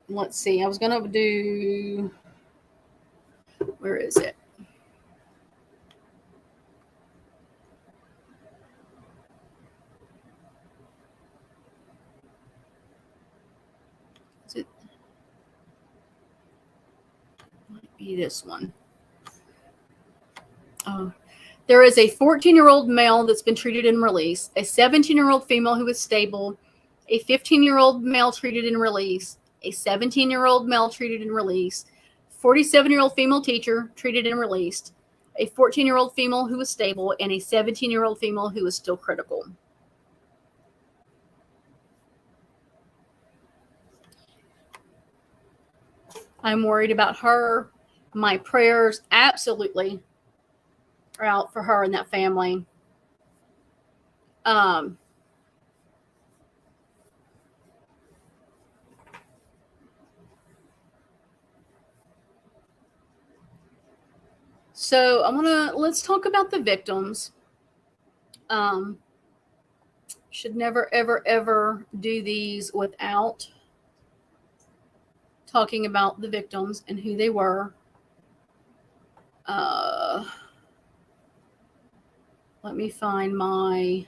Let's see. I was going to do, where is it? Is it? Might be this one. Oh, there is a 14-year-old male that's been treated and released, a 17-year-old female who is stable, a 15-year-old male treated and released, a 17-year-old male treated and released, 47-year-old female teacher treated and released, a 14-year-old female who is stable, and a 17-year-old female who is still critical. I'm worried about her. My prayers absolutely are out for her and that family. So let's talk about the victims. Should never, ever, ever do these without talking about the victims and who they were. Let me find my...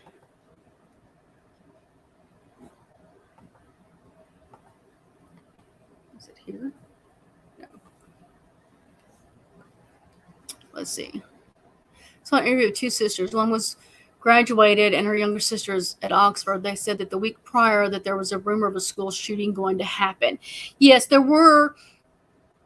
Is it here? No. Let's see. So I interviewed 2 sisters. One was graduated and her younger sister is at Oxford. They said that the week prior that there was a rumor of a school shooting going to happen. Yes, there were.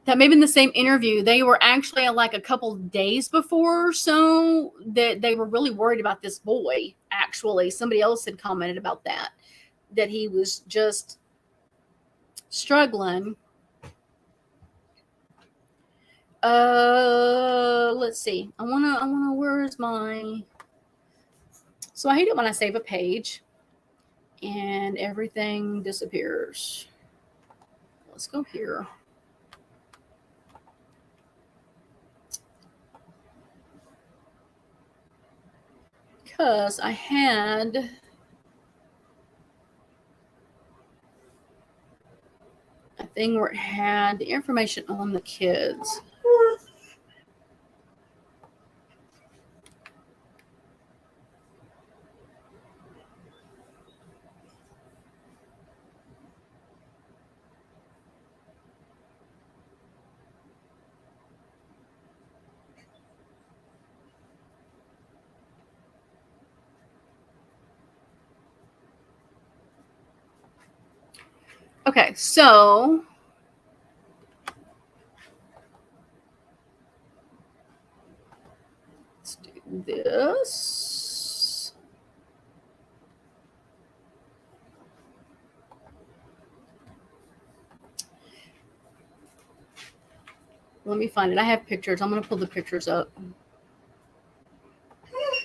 That may have been the same interview. They were actually like a couple days before, so that they were really worried about this boy. Actually, somebody else had commented about that he was just struggling. Let's see. I wanna. Where is my? So I hate it when I save a page and everything disappears. Let's go here. Because I had a thing where it had the information on the kids. Okay, so let's do this. Let me find it. I have pictures. I'm going to pull the pictures up.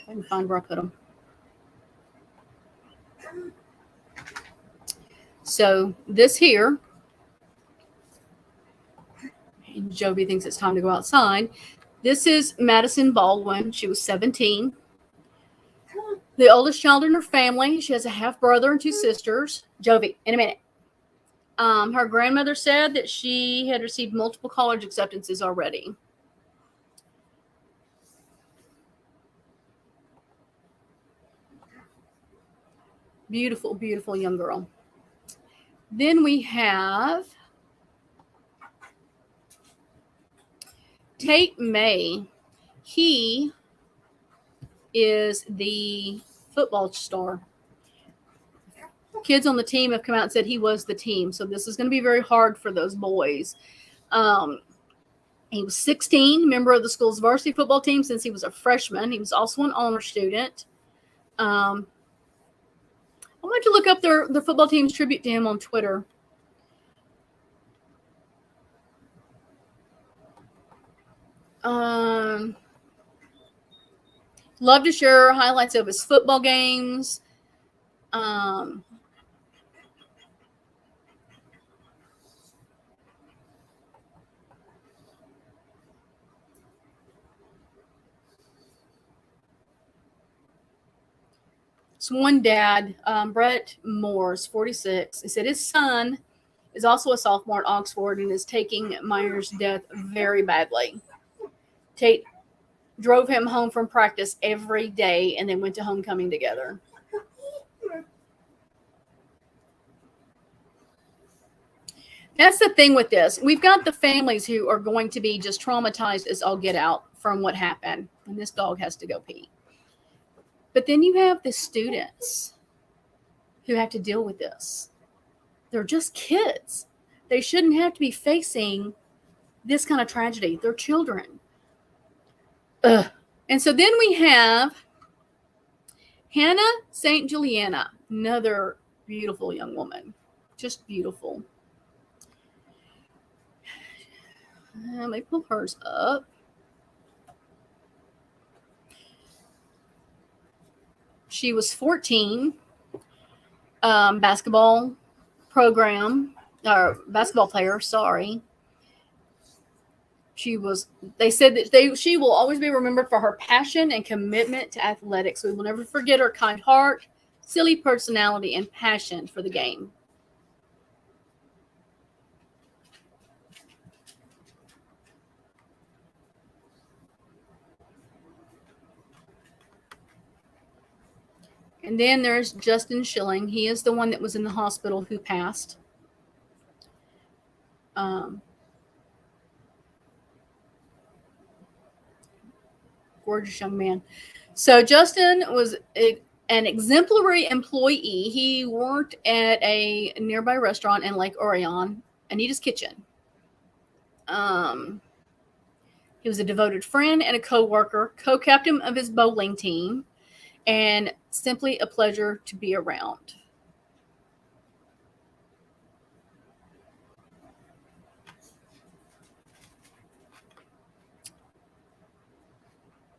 I can find where I put them. So this here, and Jovi thinks it's time to go outside. This is Madison Baldwin. She was 17. The oldest child in her family. She has a half brother and two sisters. Jovi, in a minute. Her grandmother said that she had received multiple college acceptances already. Beautiful, beautiful young girl. Then we have Tate May. He is the football star. Kids on the team have come out and said he was the team. So this is going to be very hard for those boys. He was 16, member of the school's varsity football team since he was a freshman. He was also an honor student. I want you to look up their football team's tribute to him on Twitter. Love to share highlights of his football games. So one dad, Brett Morse, 46, he said his son is also a sophomore at Oxford and is taking Meyer's death very badly. Tate drove him home from practice every day and then went to homecoming together. That's the thing with this. We've got the families who are going to be just traumatized as all get out from what happened. And this dog has to go pee. But then you have the students who have to deal with this. They're just kids. They shouldn't have to be facing this kind of tragedy. They're children. Ugh. And so then we have Hannah St. Juliana, another beautiful young woman. Just beautiful. Let me pull hers up. She was 14, basketball player, sorry. They said that she will always be remembered for her passion and commitment to athletics. We will never forget her kind heart, silly personality, and passion for the game. And then there's Justin Schilling. He is the one that was in the hospital who passed. Gorgeous young man. So Justin was an exemplary employee. He worked at a nearby restaurant in Lake Orion, Anita's Kitchen. He was a devoted friend and a co-worker, co-captain of his bowling team, and simply a pleasure to be around.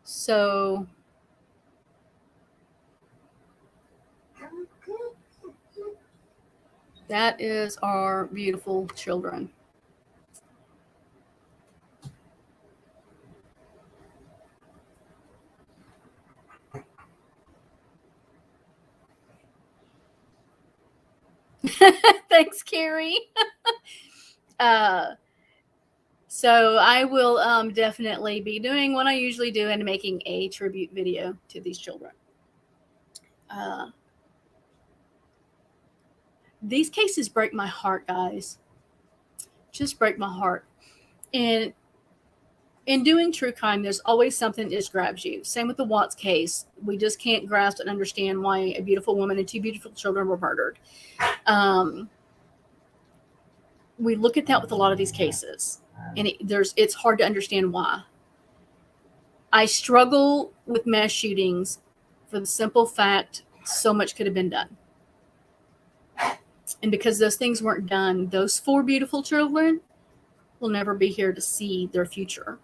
So that is our beautiful children. Thanks, Carrie. So I will definitely be doing what I usually do and making a tribute video to these children. These cases break my heart, guys. Just break my heart. And in doing true crime, there's always something that just grabs you. Same with the Watts case. We just can't grasp and understand why a beautiful woman and two beautiful children were murdered. we look at that with a lot of these cases, and it's hard to understand why. I struggle with mass shootings for the simple fact so much could have been done. And because those things weren't done, those 4 beautiful children will never be here to see their future,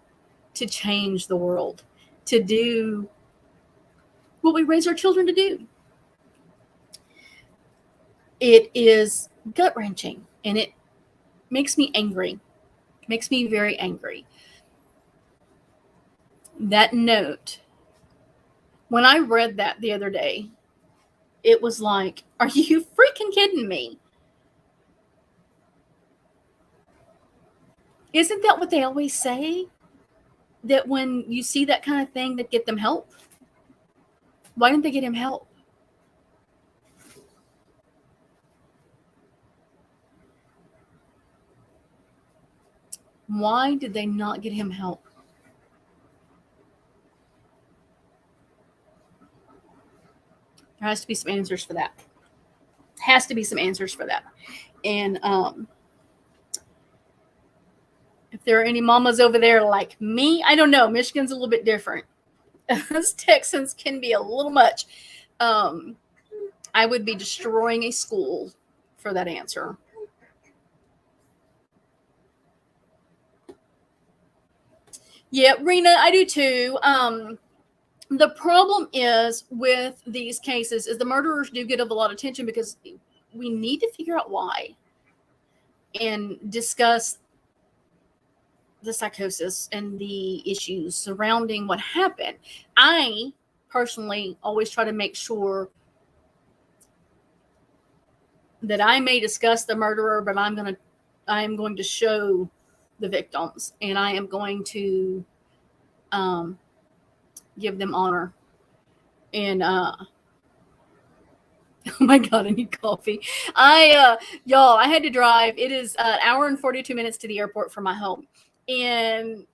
to change the world, to do what we raise our children to do. It is gut-wrenching, and it makes me angry. It makes me very angry. That note, when I read that the other day, it was like, are you freaking kidding me? Isn't that what they always say? That when you see that kind of thing, that get them help? Why didn't they get him help? Why did they not get him help? There has to be some answers for that. Has to be some answers for that. And if there are any mamas over there like me, I don't know. Michigan's a little bit different. Us Texans can be a little much. I would be destroying a school for that answer. Yeah, Rena, I do too. The problem is with these cases is the murderers do get a lot of attention because we need to figure out why and discuss the psychosis and the issues surrounding what happened. I personally always try to make sure that I may discuss the murderer, but I am going to show the victims, and I am going to give them honor. And oh my God, I need coffee. Y'all, I had to drive. It is an hour and 42 minutes to the airport from my home, and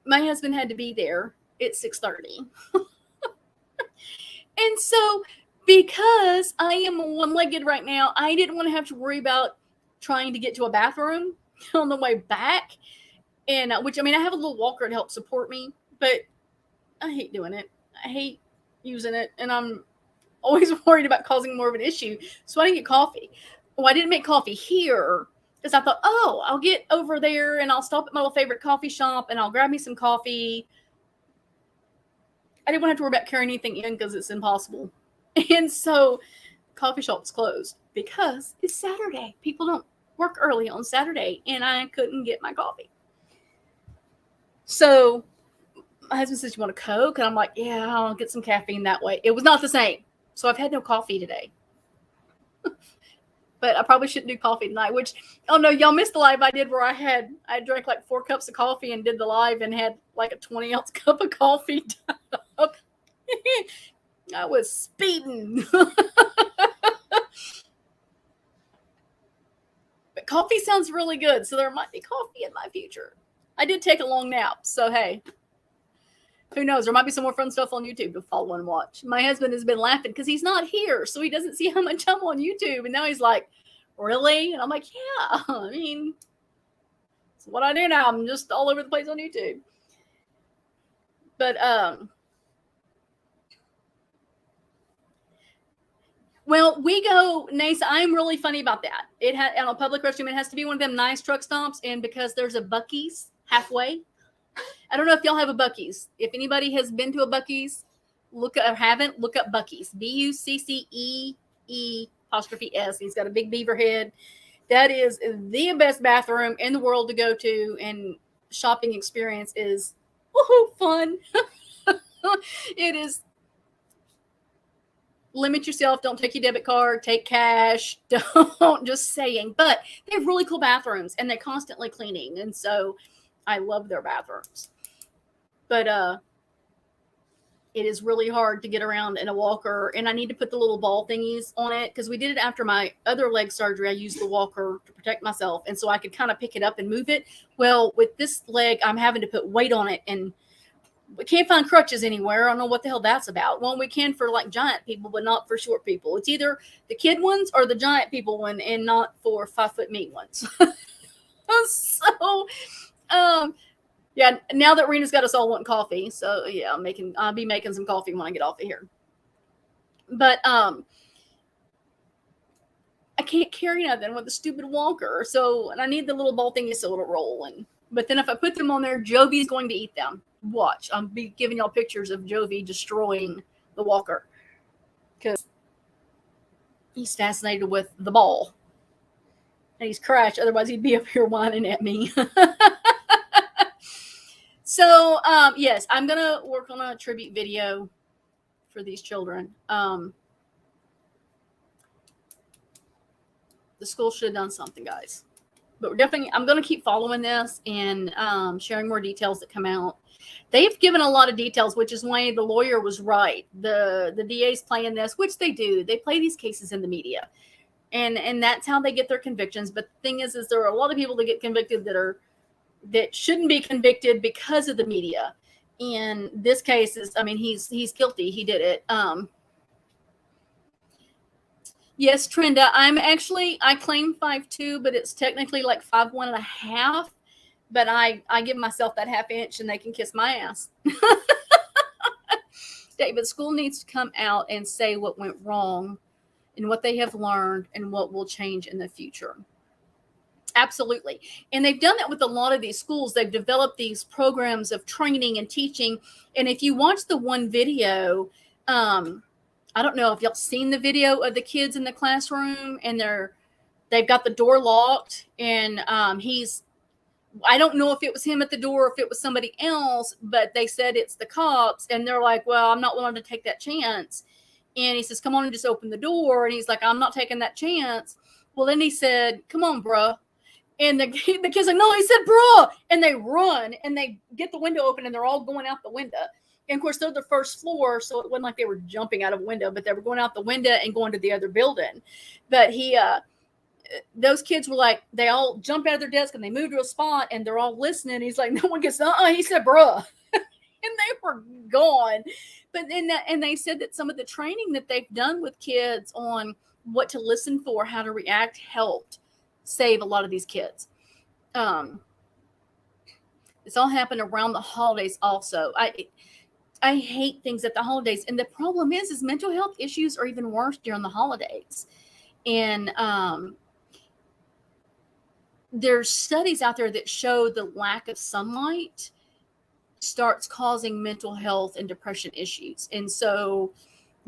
my husband had to be there at 6:30. And so, because I am one-legged right now, I didn't want to have to worry about trying to get to a bathroom on the way back. And which, I mean, I have a little walker to help support me, but I hate doing it. I hate using it, and I'm always worried about causing more of an issue. So I didn't get coffee. Well, I didn't make coffee here because I thought, oh, I'll get over there and I'll stop at my little favorite coffee shop and I'll grab me some coffee. I didn't want to have to worry about carrying anything in because it's impossible. And so coffee shop's closed because it's Saturday. People don't work early on Saturday, and I couldn't get my coffee. So my husband says, you want a Coke? And I'm like, yeah, I'll get some caffeine that way. It was not the same. So I've had no coffee today. But I probably shouldn't do coffee tonight, which, oh no, y'all missed the live I did where I drank like 4 cups of coffee and did the live and had like a 20-ounce cup of coffee. I was speeding. But coffee sounds really good, so there might be coffee in my future. I did take a long nap, so hey, who knows? There might be some more fun stuff on YouTube to follow and watch. My husband has been laughing because he's not here, so he doesn't see how much I'm on YouTube. And now he's like, really? And I'm like, yeah. I mean, it's what I do now. I'm just all over the place on YouTube. But, well, we go, Nace, I'm really funny about that. On a public restroom, it has to be one of them nice truck stops. And because there's a Buc-ee's halfway, I don't know if y'all have a Buc-ee's. If anybody has been to a Buc-ee's, look up Buc-ee's. Buccees'. He's got a big beaver head. That is the best bathroom in the world to go to, and shopping experience is fun. It is. Limit yourself. Don't take your debit card. Take cash. Don't, just saying. But they have really cool bathrooms, and they're constantly cleaning, and so I love their bathrooms. But it is really hard to get around in a walker, and I need to put the little ball thingies on it because we did it after my other leg surgery. I used the walker to protect myself, and so I could kind of pick it up and move it. Well, with this leg, I'm having to put weight on it, and we can't find crutches anywhere. I don't know what the hell that's about. Well, we can for like giant people, but not for short people. It's either the kid ones or the giant people one, and not for 5 foot me ones. So, yeah, now that Rena's got us all wanting coffee, so yeah, I'll be making some coffee when I get off of here. But I can't carry nothing with a stupid walker, so and I need the little ball thingy so it'll roll. But then if I put them on there, Jovi's going to eat them. Watch, I'll be giving y'all pictures of Jovi destroying the walker because he's fascinated with the ball. And he's crashed, otherwise he'd be up here whining at me. So, yes, I'm going to work on a tribute video for these children. The school should have done something, guys. But I'm going to keep following this and sharing more details that come out. They've given a lot of details, which is why the lawyer was right. The DA's playing this, which they do. They play these cases in the media. And that's how they get their convictions. But the thing is there are a lot of people that get convicted that shouldn't be convicted because of the media. In this case, he's guilty. He did it. Yes, Trenda, I claim 5'2", but it's technically like 5'1.5". But I give myself that half inch and they can kiss my ass. David, school needs to come out and say what went wrong and what they have learned and what will change in the future. Absolutely. And they've done that with a lot of these schools. They've developed these programs of training and teaching. And if you watch the one video, I don't know if y'all seen the video of the kids in the classroom and they've got the door locked and I don't know if it was him at the door or if it was somebody else, but they said it's the cops and they're like, well, I'm not willing to take that chance. And he says, come on and just open the door. And he's like, I'm not taking that chance. Well, then he said, come on, bruh. And the kid's like, no, he said, bruh. And they run and they get the window open and they're all going out the window. And of course, they're the first floor. So it wasn't like they were jumping out of a window, but they were going out the window and going to the other building. But those kids were like, they all jumped out of their desk and they moved to a spot and they're all listening. He's like, no one gets, he said, bruh. And they were gone. But and they said that some of the training that they've done with kids on what to listen for, how to react, helped save a lot of these kids. This all happened around the holidays also. I hate things at the holidays. And the problem is mental health issues are even worse during the holidays. And there's studies out there that show the lack of sunlight starts causing mental health and depression issues. And so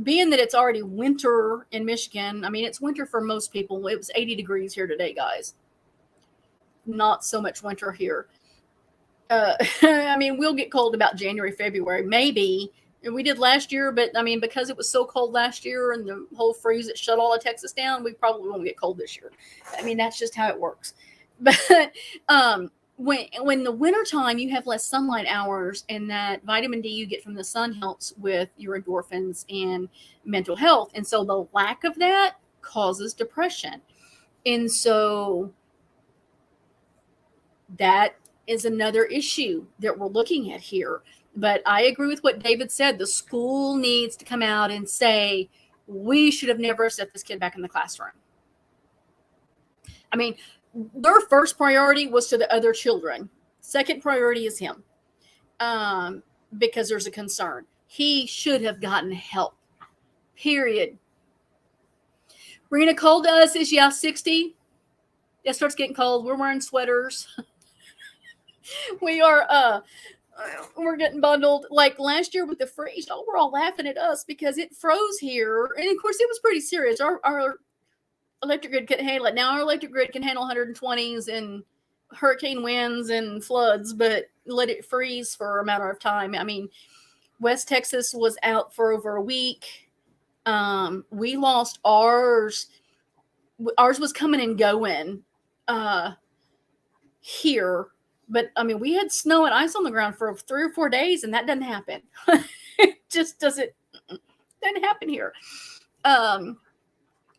being that it's already winter in Michigan, it's winter for most people. It was 80 degrees here today, guys. Not so much winter here. We'll get cold about January, February, maybe. And we did last year, but because it was so cold last year and the whole freeze that shut all of Texas down, we probably won't get cold this year. That's just how it works. But when the wintertime, you have less sunlight hours, and that vitamin D you get from the sun helps with your endorphins and mental health. And so the lack of that causes depression. And so that is another issue that we're looking at here. But I agree with what David said. The school needs to come out and say, we should have never set this kid back in the classroom. Their first priority was to the other children. Second priority is him, because there's a concern. He should have gotten help, period. Rena, cold to us is, 60. It starts getting cold. We're wearing sweaters. We are, we're getting bundled. Like last year with the freeze, we're all laughing at us because it froze here. And of course, it was pretty serious. Our electric grid couldn't handle it. Now our electric grid can handle 120s and hurricane winds and floods, but let it freeze for a matter of time. West Texas was out for over a week. We lost ours. Ours was coming and going here. But we had snow and ice on the ground for 3 or 4 days, and that doesn't happen. It just doesn't happen here.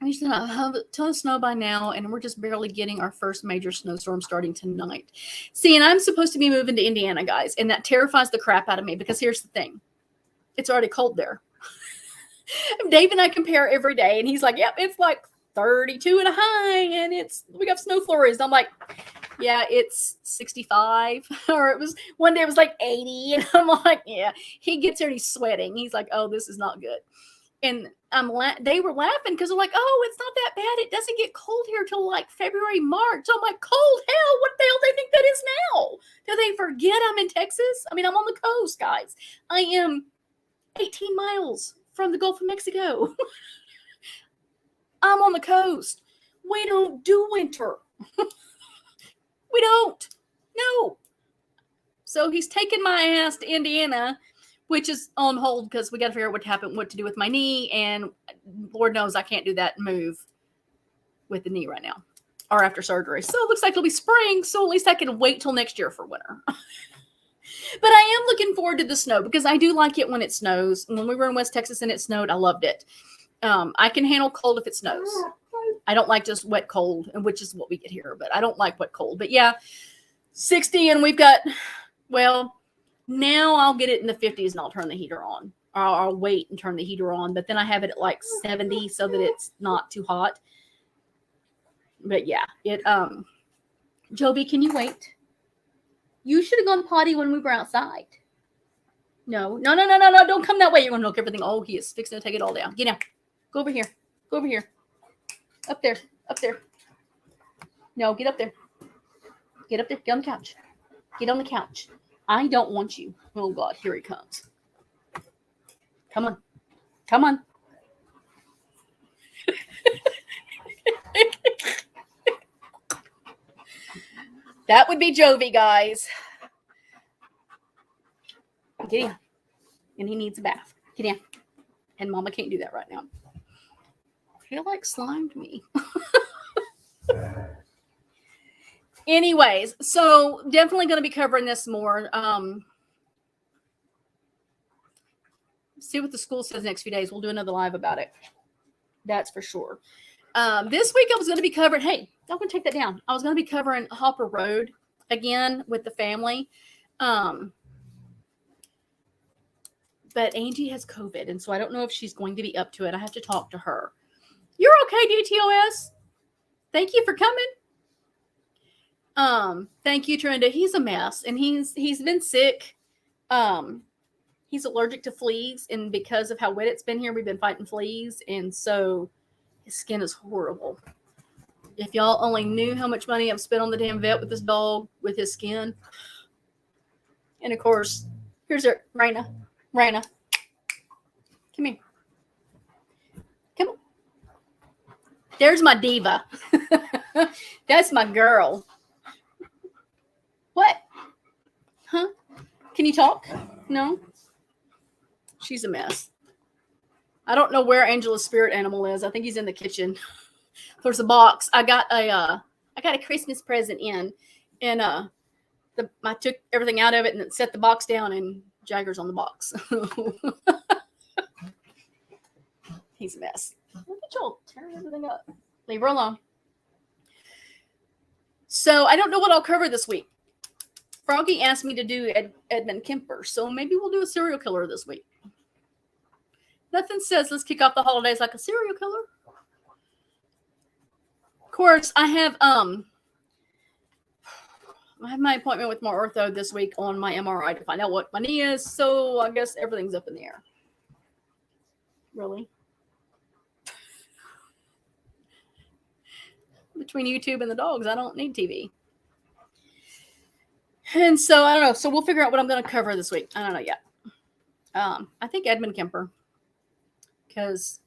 We should have a ton of snow by now, and we're just barely getting our first major snowstorm starting tonight. See, and I'm supposed to be moving to Indiana, guys, and that terrifies the crap out of me because here's the thing. It's already cold there. Dave and I compare every day, and he's like, yep, it's like 32 and a high, and we got snow flurries. I'm like, yeah, it's 65. Or it was one day it was like 80. And I'm like, yeah. He gets here and he's sweating. He's like, oh, this is not good. And they were laughing because they're like, oh, it's not that bad. It doesn't get cold here till like February, March. So I'm like, cold hell? What the hell do they think that is now? Do they forget I'm in Texas? I mean, I'm on the coast, guys. I am 18 miles from the Gulf of Mexico. I'm on the coast. We don't do winter. We don't. No. So he's taking my ass to Indiana, which is on hold because we got to figure out what to do with my knee. And Lord knows I can't do that move with the knee right now or after surgery. So it looks like it'll be spring. So at least I can wait till next year for winter. But I am looking forward to the snow because I do like it when it snows. When we were in West Texas and it snowed, I loved it. I can handle cold if it snows. I don't like just wet cold, which is what we get here. But I don't like wet cold. But yeah, 60 and we've got, well, now I'll get it in the 50s and I'll turn the heater on. Or I'll wait and turn the heater on. But then I have it at like 70 so that it's not too hot. But yeah, Joby, can you wait? You should have gone potty when we were outside. No. Don't come that way. You're going to knock everything. Oh, he is fixing to take it all down. Get down. Go over here. Go over here. Up there. Up there. No, get up there. Get up there. Get on the couch. Get on the couch. I don't want you. Oh, God. Here he comes. Come on. Come on. That would be Jovi, guys. Get in. And he needs a bath. Get in. And Mama can't do that right now. I feel like slimed me. Anyways, so definitely going to be covering this more. See what the school says next few days. We'll do another live about it. That's for sure. This week I was going to be covering, hey, I'm going to take that down. I was going to be covering Hopper Road again with the family. But Angie has COVID, and so I don't know if she's going to be up to it. I have to talk to her. You're okay, DTOS. Thank you for coming. Thank you, Trenda. He's a mess, and he's been sick. He's allergic to fleas, and because of how wet it's been here, we've been fighting fleas, and so his skin is horrible. If y'all only knew how much money I've spent on the damn vet with this dog, with his skin. And of course, here's her, Raina. Raina. Come here. Come on. There's my diva. That's my girl. What? Huh? Can you talk? No? She's a mess. I don't know where Angela's spirit animal is. I think he's in the kitchen. There's a box. I got a Christmas present in, and I took everything out of it and set the box down, and Jagger's on the box. He's a mess. Look at y'all tearing everything up. Leave her alone. So I don't know what I'll cover this week. Froggy asked me to do Edmund Kemper, so maybe we'll do a serial killer this week. Nothing says let's kick off the holidays like a serial killer. Of course, I have my appointment with my ortho this week on my MRI to find out what my knee is, so I guess everything's up in the air. Really? Between YouTube and the dogs, I don't need TV. And so, I don't know. So we'll figure out what I'm going to cover this week. I don't know yet. I think Edmund Kemper. Because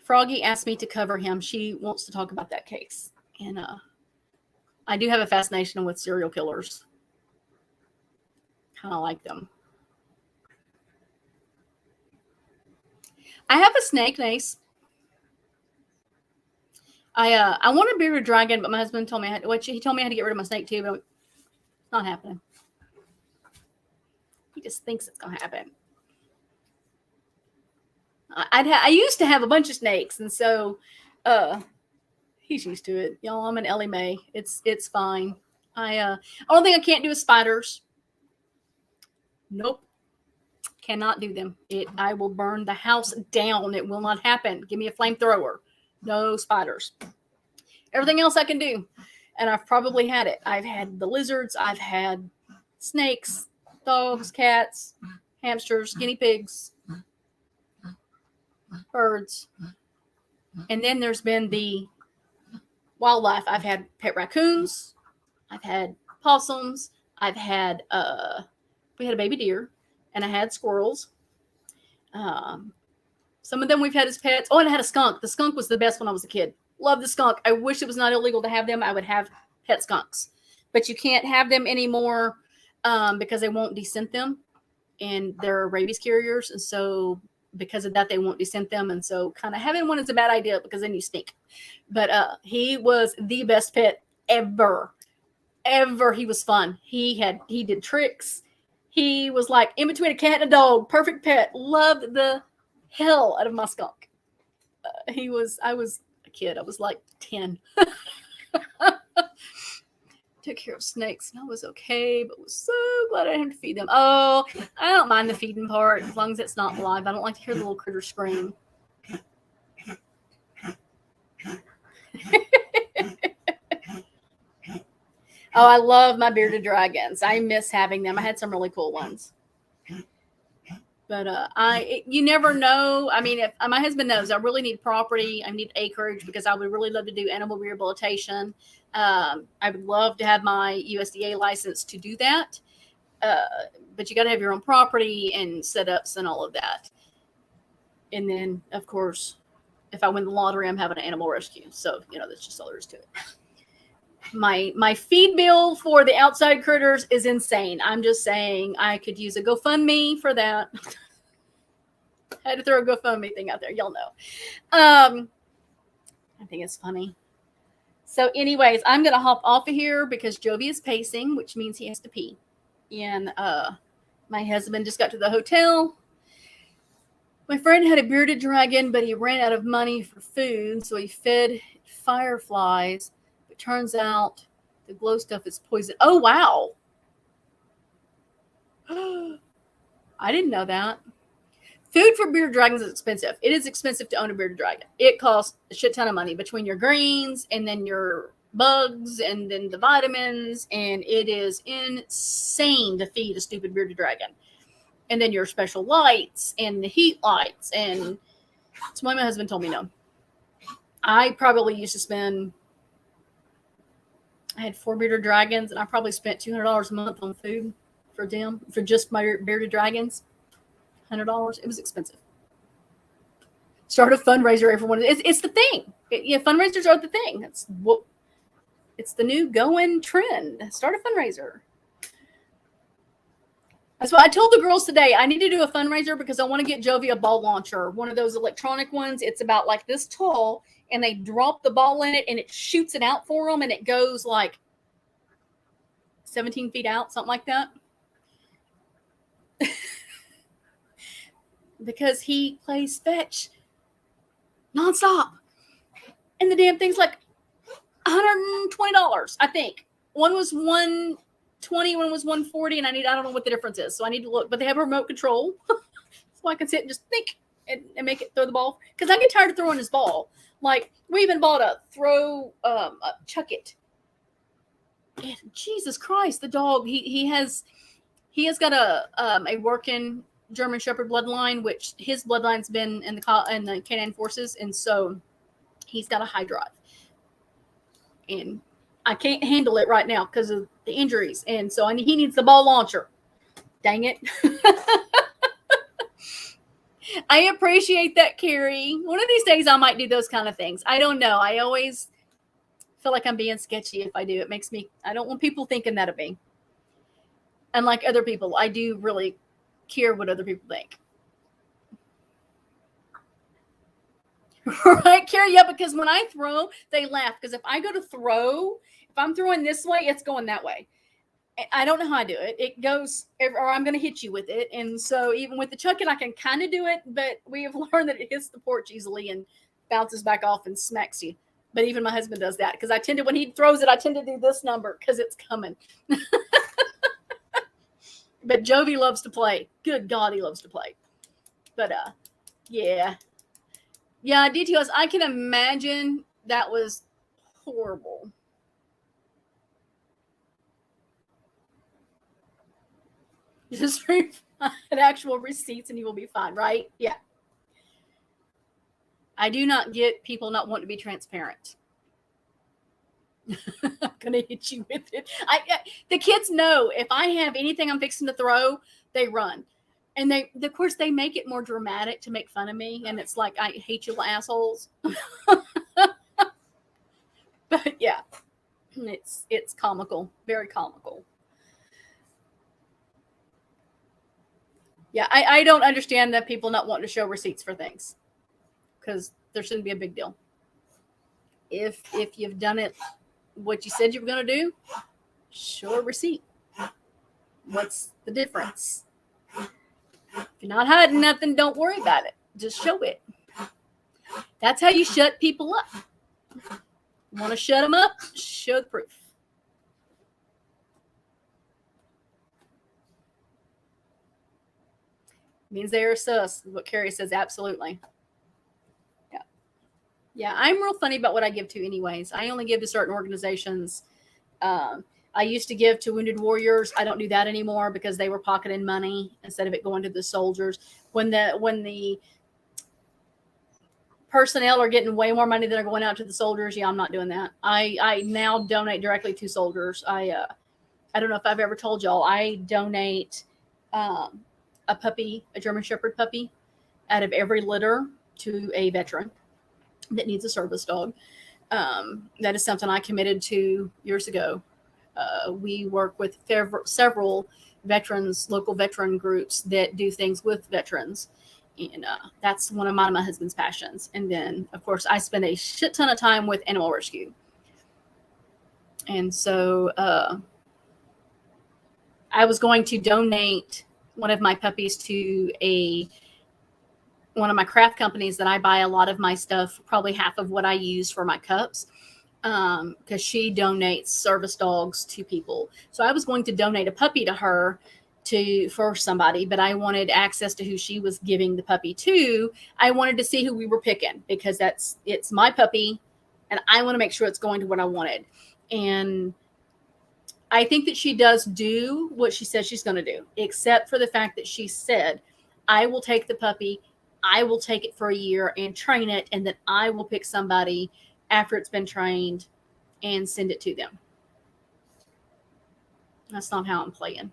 Froggy asked me to cover him. She wants to talk about that case. And I do have a fascination with serial killers. Kind of like them. I have a snake mace. I want a bearded dragon, but my husband told me he told me I had to get rid of my snake too, but it's not happening. He just thinks it's gonna happen. I used to have a bunch of snakes, and so he's used to it. Y'all, I'm an Ellie Mae. It's fine. Only thing I can't do is spiders. Nope. Cannot do them. I will burn the house down. It will not happen. Give me a flamethrower. No spiders. Everything else I can do. And I've probably had it. I've had the lizards. I've had snakes, dogs, cats, hamsters, guinea pigs, birds. And then there's been the wildlife. I've had pet raccoons. I've had possums. I've had, we had a baby deer. And I had squirrels. Some of them we've had as pets. Oh, and I had a skunk. The skunk was the best when I was a kid. Love the skunk. I wish it was not illegal to have them. I would have pet skunks. But you can't have them anymore because they won't descent them. And they're rabies carriers. And so because of that, they won't descent them. And so kind of having one is a bad idea because then you stink. But he was the best pet ever. Ever. He was fun. He did tricks. He was like in between a cat and a dog. Perfect pet. Loved the hell out of my skunk. I was a kid. I was like 10. Took care of snakes and I was okay, but was so glad I didn't have to feed them. Oh, I don't mind the feeding part as long as it's not live. I don't like to hear the little critter scream. Oh, I love my bearded dragons. I miss having them. I had some really cool ones. But you never know. I mean, if my husband knows, I really need property. I need acreage because I would really love to do animal rehabilitation. I would love to have my USDA license to do that. But you got to have your own property and setups and all of that. And then, of course, if I win the lottery, I'm having an animal rescue. So, that's just all there is to it. My feed bill for the outside critters is insane. I'm just saying I could use a GoFundMe for that. I had to throw a GoFundMe thing out there. Y'all know. I think it's funny. So anyways, I'm going to hop off of here because Jovi is pacing, which means he has to pee. And my husband just got to the hotel. My friend had a bearded dragon, but he ran out of money for food. So he fed fireflies. Turns out the glow stuff is poison. Oh, wow. I didn't know that. Food for bearded dragons is expensive. It is expensive to own a bearded dragon. It costs a shit ton of money between your greens and then your bugs and then the vitamins. And it is insane to feed a stupid bearded dragon. And then your special lights and the heat lights. And that's why my husband told me no. I probably used to spend... I had 4 bearded dragons, and I probably spent $200 a month on food for them, for just my bearded dragons. $100. It was expensive. Start a fundraiser, everyone. It's the thing. Fundraisers are the thing. It's the new going trend. Start a fundraiser. That's why I told the girls today, I need to do a fundraiser because I want to get Jovi a ball launcher, one of those electronic ones. It's about like this tall. And they drop the ball in it and it shoots it out for them. And it goes like 17 feet out, something like that. Because he plays fetch nonstop. And the damn thing's like $120, I think. One was $120, one was $140. And I don't know what the difference is. So I need to look. But they have a remote control. So I can sit and just think and make it throw the ball. Because I get tired of throwing his ball. Like, we even bought a chuck it. And Jesus Christ, the dog, he has got a working German Shepherd bloodline, which his bloodline's been in the canine forces, and so he's got a high drive. And I can't handle it right now because of the injuries, and so he needs the ball launcher. Dang it. I appreciate that, Carrie. One of these days I might do those kind of things. I don't know. I always feel like I'm being sketchy if I do. It makes me, I don't want people thinking that of me. Unlike other people, I do really care what other people think. Right, Carrie? Yeah, because when I throw, they laugh. Because if I go to throw, if I'm throwing this way, it's going that way. I don't know how I do it. It goes, or I'm going to hit you with it. And so even with the chuck it, I can kind of do it, but we have learned that it hits the porch easily and bounces back off and smacks you. But even my husband does that because when he throws it, I tend to do this number because it's coming. But Jovi loves to play. Good God, he loves to play. But yeah. Yeah, details. I can imagine that was horrible. Just provide actual receipts and you will be fine, right? Yeah. I do not get people not wanting to be transparent. I'm gonna hit you with it. The kids know if I have anything I'm fixing to throw, they run, and they of course they make it more dramatic to make fun of me, and it's like I hate you assholes. But yeah, it's comical, very comical. Yeah, I don't understand that people not wanting to show receipts for things because there shouldn't be a big deal. If you've done it what you said you were going to do, show a receipt. What's the difference? If you're not hiding nothing, don't worry about it. Just show it. That's how you shut people up. Want to shut them up? Show the proof. Means they are sus. What Carrie says, absolutely. Yeah. Yeah, I'm real funny about what I give to anyways. I only give to certain organizations. I used to give to Wounded Warriors. I don't do that anymore because they were pocketing money instead of it going to the soldiers. When the personnel are getting way more money than are going out to the soldiers, yeah, I'm not doing that. I now donate directly to soldiers. I don't know if I've ever told y'all, I donate a puppy, a German Shepherd puppy, out of every litter to a veteran that needs a service dog. That is something I committed to years ago. We work with several veterans, local veteran groups that do things with veterans. And that's one of my husband's passions. And then, of course, I spend a shit ton of time with animal rescue. And so I was going to donate one of my puppies to one of my craft companies that I buy a lot of my stuff, probably half of what I use for my cups, because she donates service dogs to people. So I was going to donate a puppy to her for somebody, but I wanted access to who she was giving the puppy to. I wanted to see who we were picking because it's my puppy, and I want to make sure it's going to what I wanted. And I think that she does do what she says she's going to do, except for the fact that she said, I will take the puppy, I will take it for a year and train it, and then I will pick somebody after it's been trained and send it to them. That's not how I'm playing.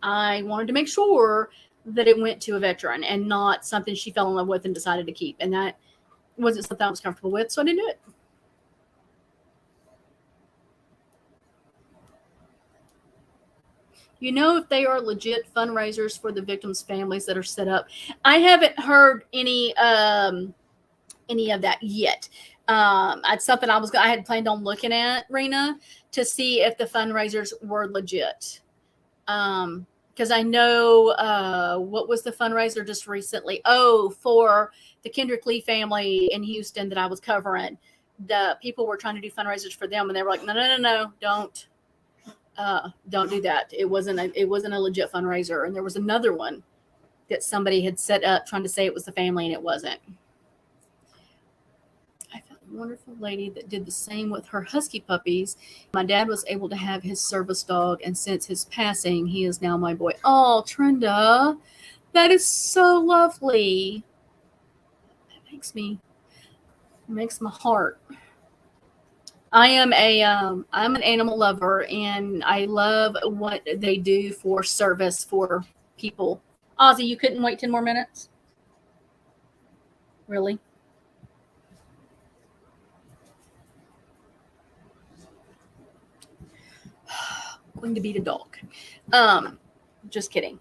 I wanted to make sure that it went to a veteran and not something she fell in love with and decided to keep. And that wasn't something I was comfortable with, so I didn't do it. You know if they are legit fundraisers for the victims' families that are set up? I haven't heard any of that yet. It's something I had planned on looking at, Rena, to see if the fundraisers were legit. Because I know what was the fundraiser just recently? Oh, for the Kendrick Lee family in Houston that I was covering. The people were trying to do fundraisers for them, and they were like, no, don't do that. It wasn't a legit fundraiser. And there was another one that somebody had set up trying to say it was the family, and it wasn't. I found a wonderful lady that did the same with her husky puppies. My dad was able to have his service dog, and since his passing, he is now my boy. Oh, Trenda, that is so lovely. That makes my heart. I'm an animal lover, and I love what they do for service for people. Ozzy, you couldn't wait 10 more minutes? Really? Going to beat a dog. Just kidding.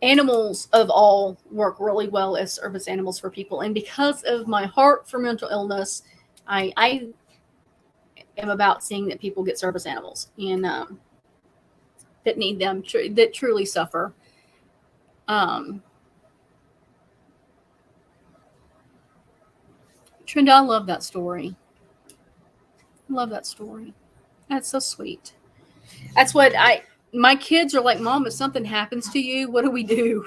Animals of all work really well as service animals for people. And because of my heart for mental illness, I am about seeing that people get service animals and that need them, that truly suffer. Trenda, I love that story. Love that story. That's so sweet. That's what my kids are like, Mom, if something happens to you, what do we do?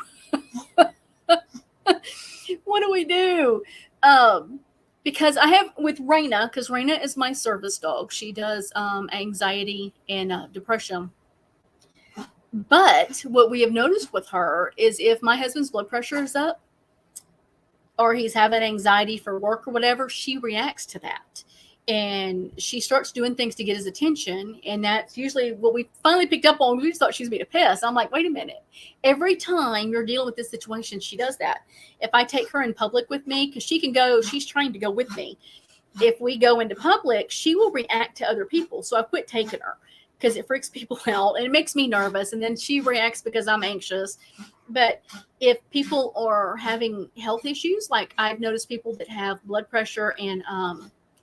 what do we do? Um, because I have with Raina, because Raina is my service dog. She does anxiety and depression. But what we have noticed with her is if my husband's blood pressure is up or he's having anxiety for work or whatever, she reacts to that. And she starts doing things to get his attention. And that's usually what we finally picked up on. We just thought she was being a pest. I'm like, wait a minute. Every time you're dealing with this situation, she does that. If I take her in public with me, because she can go, she's trained to go with me. If we go into public, she will react to other people. So I quit taking her because it freaks people out and it makes me nervous. And then she reacts because I'm anxious. But if people are having health issues, like I've noticed people that have blood pressure and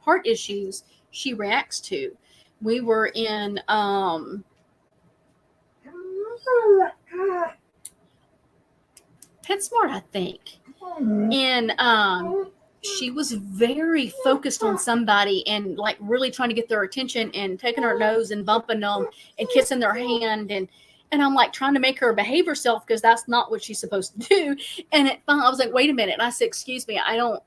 heart issues, she reacts to. We were in PetSmart, I think. And she was very focused on somebody and like really trying to get their attention and taking her nose and bumping them and kissing their hand. And I'm like trying to make her behave herself because that's not what she's supposed to do. And I was like, wait a minute. And I said, excuse me, I don't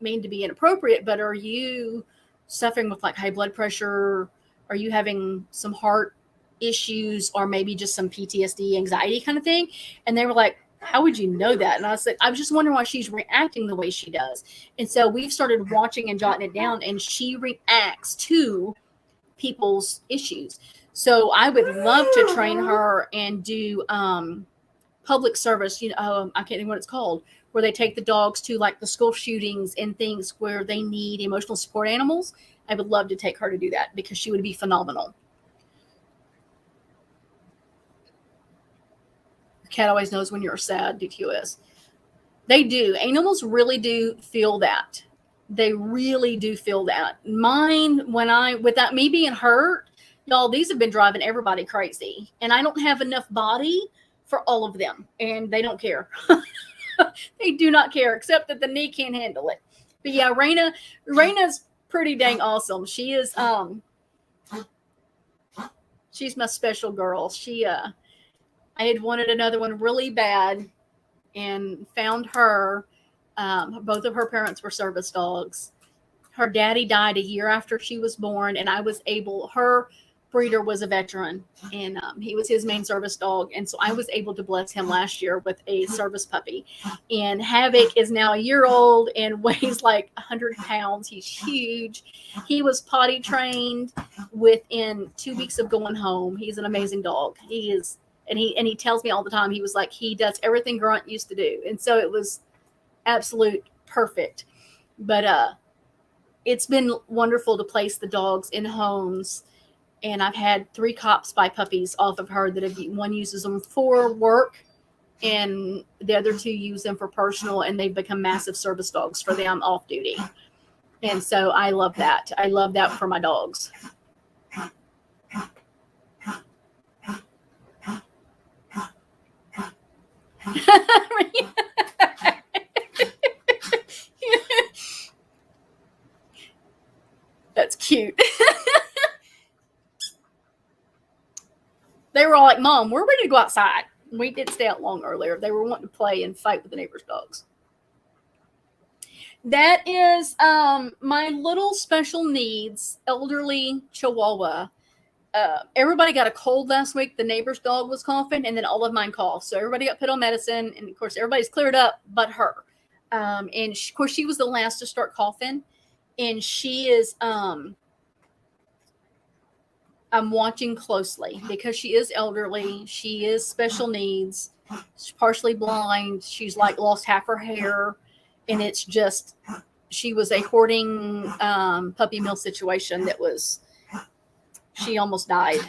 mean to be inappropriate, but are you suffering with like high blood pressure? Are you having some heart issues or maybe just some PTSD, anxiety kind of thing? And they were like, how would you know that? And I said, I was just wondering why she's reacting the way she does. And so we've started watching and jotting it down, and she reacts to people's issues. So I would love to train her and do public service. I can't think what it's called, where they take the dogs to like the school shootings and things where they need emotional support animals. I would love to take her to do that because she would be phenomenal. Cat always knows when you're sad, DQS. They do. Animals really do feel that. They really do feel that. Mine, without me being hurt, y'all, these have been driving everybody crazy. And I don't have enough body for all of them. And they don't care. They do not care, except that the knee can't handle it. But yeah, Raina's pretty dang awesome. She is, she's my special girl. I had wanted another one really bad and found her. Both of her parents were service dogs. Her daddy died a year after she was born, and her breeder was a veteran, and he was his main service dog. And so I was able to bless him last year with a service puppy. And Havoc is now a year old and weighs like 100 pounds. He's huge. He was potty trained within 2 weeks of going home. He's an amazing dog. He is. And he tells me all the time, he was like, he does everything Grunt used to do. And so it was absolute perfect. But it's been wonderful to place the dogs in homes. And I've had 3 cops buy puppies off of her one uses them for work and the other 2 use them for personal, and they've become massive service dogs for them off duty. And so I love that. I love that for my dogs. That's cute. They were all like, Mom, we're ready to go outside. We did stay out long earlier. They were wanting to play and fight with the neighbor's dogs. That is my little special needs elderly Chihuahua. Everybody got a cold last week. The neighbor's dog was coughing, and then all of mine coughed. So everybody got put on medicine, and of course everybody's cleared up but her. And of course she was the last to start coughing, and she is I'm watching closely because she is elderly. She is special needs. She's partially blind. She's like lost half her hair, and it's just she was a hoarding puppy mill situation that was. She almost died.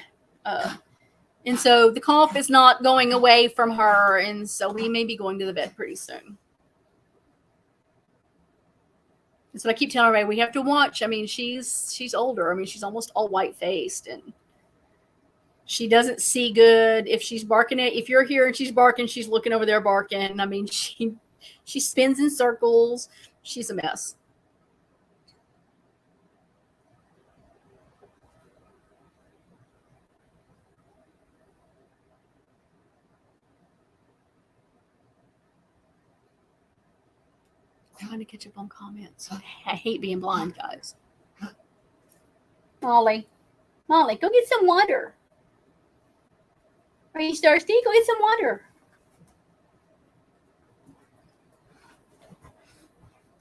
And so the cough is not going away from her. And so we may be going to the vet pretty soon. That's what I keep telling everybody. We have to watch. I mean, she's older. I mean, she's almost all white faced and she doesn't see good. If she's barking if you're here and she's barking, she's looking over there barking. I mean, she spins in circles. She's a mess. Trying to catch up on comments. I hate being blind, guys. Molly, go get some water. Are you thirsty? Go get some water.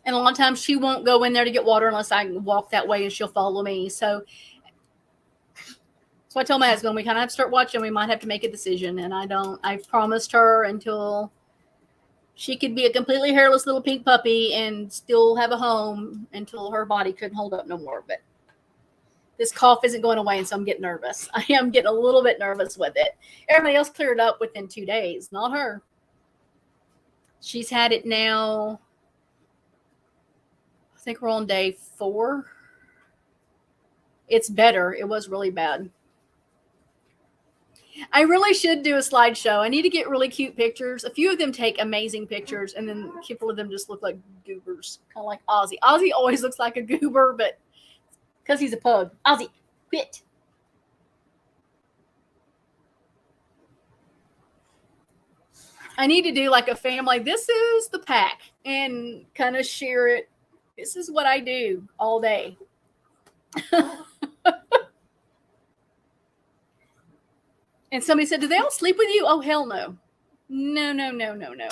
And a lot of times she won't go in there to get water unless I walk that way, and she'll follow me. So I told my husband we kind of have to start watching. We might have to make a decision. And I've promised her until she could be a completely hairless little pink puppy and still have a home until her body couldn't hold up no more. But this cough isn't going away, and so I'm getting nervous. I am getting a little bit nervous with it. Everybody else cleared up within 2 days, not her. She's had it now. I think we're on day 4. It's better. It was really bad. I really should do a slideshow. I need to get really cute pictures. A few of them take amazing pictures, and then a couple of them just look like goobers, kind of like Ozzy. Ozzy always looks like a goober, but because he's a pug. Ozzy, quit. I need to do like a family. This is the pack, and kind of share it. This is what I do all day. And somebody said, do they all sleep with you? Oh, hell no. No.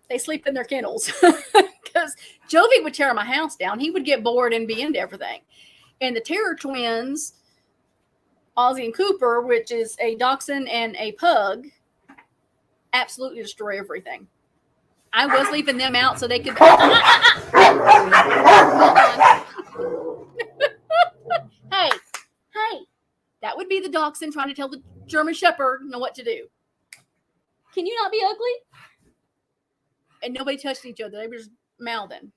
They sleep in their kennels. Because Jovi would tear my house down. He would get bored and be into everything. And the Terror twins, Ozzy and Cooper, which is a dachshund and a pug, absolutely destroy everything. I was leaving them out so they could... Hey. That would be the dachshund trying to tell the German Shepherd what to do. Can you not be ugly? And nobody touched each other. They were just mouthing.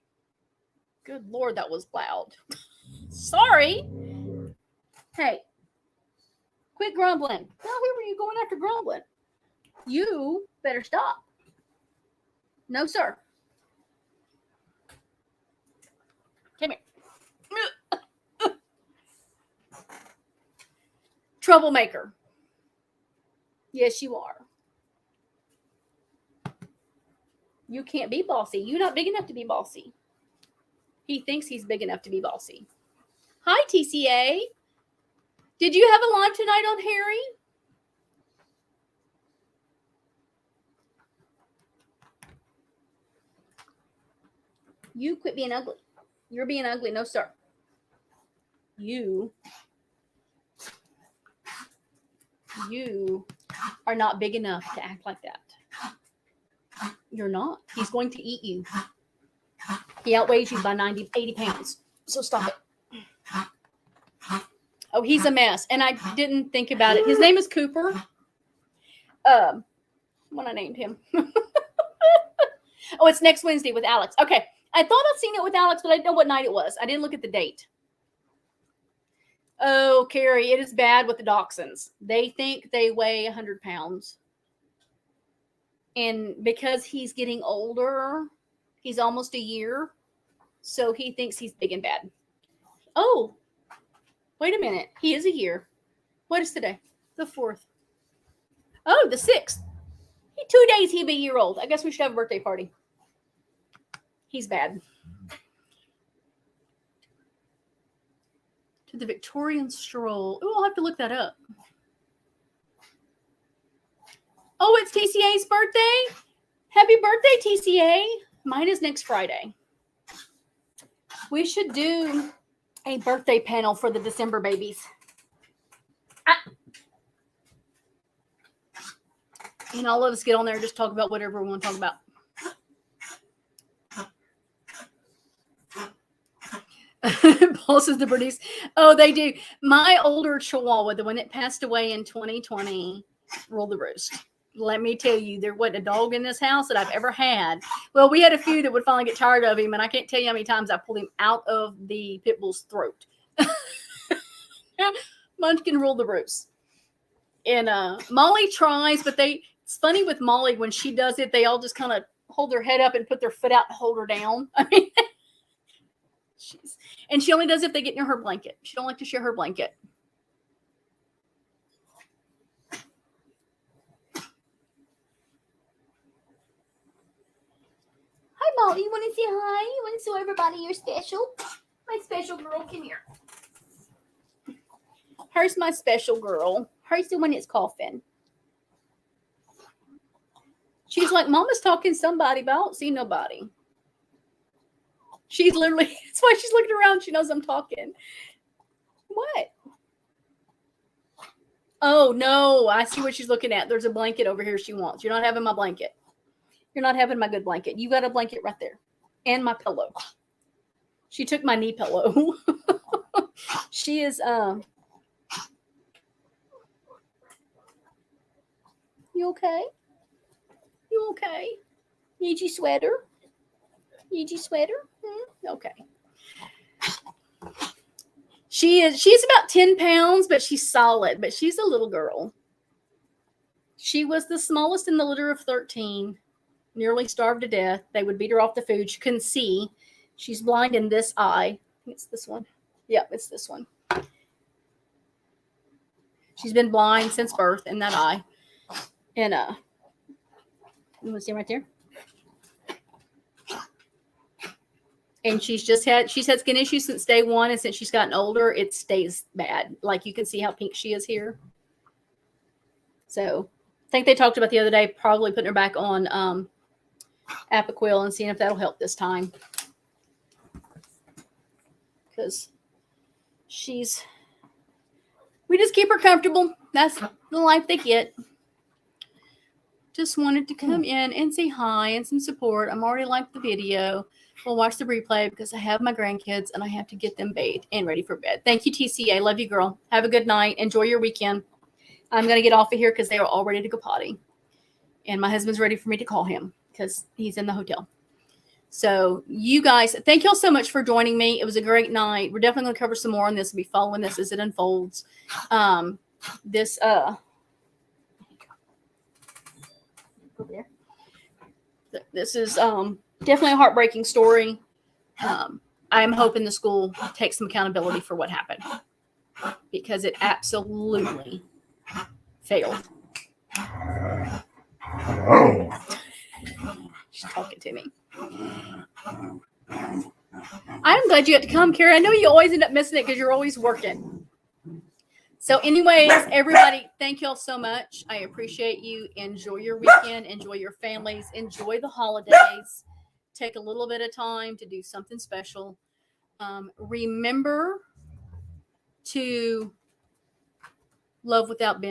Good Lord, that was loud. Sorry. Hey. Quit grumbling. Now, where were you going after grumbling? You better stop. No, sir. Come here. Troublemaker. Yes, you are. You can't be bossy. You're not big enough to be bossy. He thinks he's big enough to be bossy. Hi, TCA. Did you have a live tonight on Harry? You quit being ugly. You're being ugly. No, sir. You are not big enough to act like that. You're not. He's going to eat you. He outweighs you by 80 pounds. So stop it. Oh, he's a mess. And I didn't think about it. His name is Cooper. When I named him. Oh, it's next Wednesday with Alex. Okay. I thought I'd seen it with Alex, but I didn't know what night it was. I didn't look at the date. Oh, Carrie, it is bad with the dachshunds. They think they weigh 100 pounds. And because he's getting older, he's almost a year, so he thinks he's big and bad. Oh, wait a minute. He is a year. What is today? The 4th. Oh, the 6th. 2 days he'd be a year old. I guess we should have a birthday party. He's bad. To the Victorian stroll. Oh, I'll have to look that up. Oh, it's TCA's birthday? Happy birthday, TCA. Mine is next Friday. We should do a birthday panel for the December babies. And all of us get on there and just talk about whatever we want to talk about. Pulses the British. Oh, they do. My older Chihuahua, the one that passed away in 2020, ruled the roost. Let me tell you, there wasn't a dog in this house that I've ever had. Well, we had a few that would finally get tired of him, and I can't tell you how many times I pulled him out of the pit bull's throat. Munchkin ruled the roost. And Molly tries, but it's funny with Molly, when she does it, they all just kind of hold their head up and put their foot out and hold her down. I mean, and she only does it if they get near her blanket. She don't like to share her blanket. Oh, you want to say hi? You want to show everybody you're special? My special girl, come here. Here's my special girl. Here's the one that's coughing. She's like, Mama's talking to somebody, but I don't see nobody. She's literally, that's why she's looking around. She knows I'm talking. What? Oh, no. I see what she's looking at. There's a blanket over here she wants. You're not having my blanket. You're not having my good blanket. You got a blanket right there. And my pillow. She took my knee pillow. She is, you okay? You okay? Need your sweater? Need your sweater? Okay. She's about 10 pounds, but she's solid. But she's a little girl. She was the smallest in the litter of 13. Nearly starved to death. They would beat her off the food. She couldn't see. She's blind in this eye. I think it's this one. Yep, it's this one. She's been blind since birth in that eye. And you want to see right there? And she's had skin issues since day one, and since she's gotten older, it stays bad. Like you can see how pink she is here. So I think they talked about the other day, probably putting her back on Apoquil and seeing if that'll help this time. Because we just keep her comfortable. That's the life they get. Just wanted to come in and say hi and some support. I'm already liked the video. We'll watch the replay because I have my grandkids and I have to get them bathed and ready for bed. Thank you, TCA. Love you, girl. Have a good night. Enjoy your weekend. I'm going to get off of here because they are all ready to go potty. And my husband's ready for me to call him because he's in the hotel. So you guys, thank you all so much for joining me. It was a great night. We're definitely going to cover some more on this. We'll be following this as it unfolds. This is definitely a heartbreaking story. I'm hoping the school takes some accountability for what happened because it absolutely failed. She's talking to me. I'm glad you had to come, Kara. I know you always end up missing it because you're always working. So anyways, everybody, thank you all so much. I appreciate you. Enjoy your weekend. Enjoy your families. Enjoy the holidays. Take a little bit of time to do something special. Remember to love without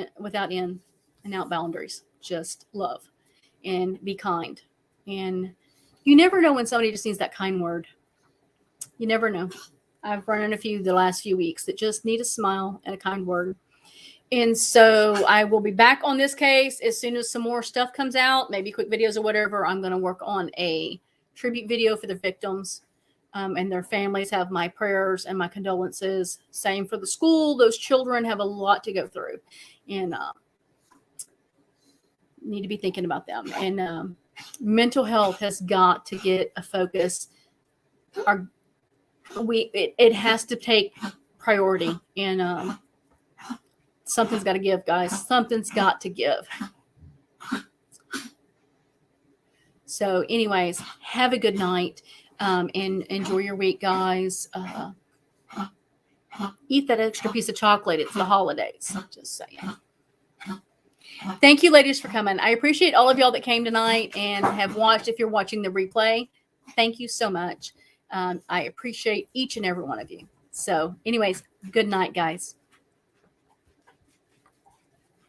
end and out boundaries. Just love and be kind. And you never know when somebody just needs that kind word. You never know. I've run into a few the last few weeks that just need a smile and a kind word. And so I will be back on this case as soon as some more stuff comes out, maybe quick videos or whatever. I'm going to work on a tribute video for the victims and their families. Have my prayers and my condolences. Same for the school. Those children have a lot to go through and need to be thinking about them. And mental health has got to get a focus. It has to take priority, and something's got to give, guys. Something's got to give. So anyways, have a good night and enjoy your week, guys. Eat that extra piece of chocolate. It's the holidays. Just saying. Thank you, ladies, for coming. I appreciate all of y'all that came tonight and have watched. If you're watching the replay, thank you so much. I appreciate each and every one of you. So anyways, good night, guys.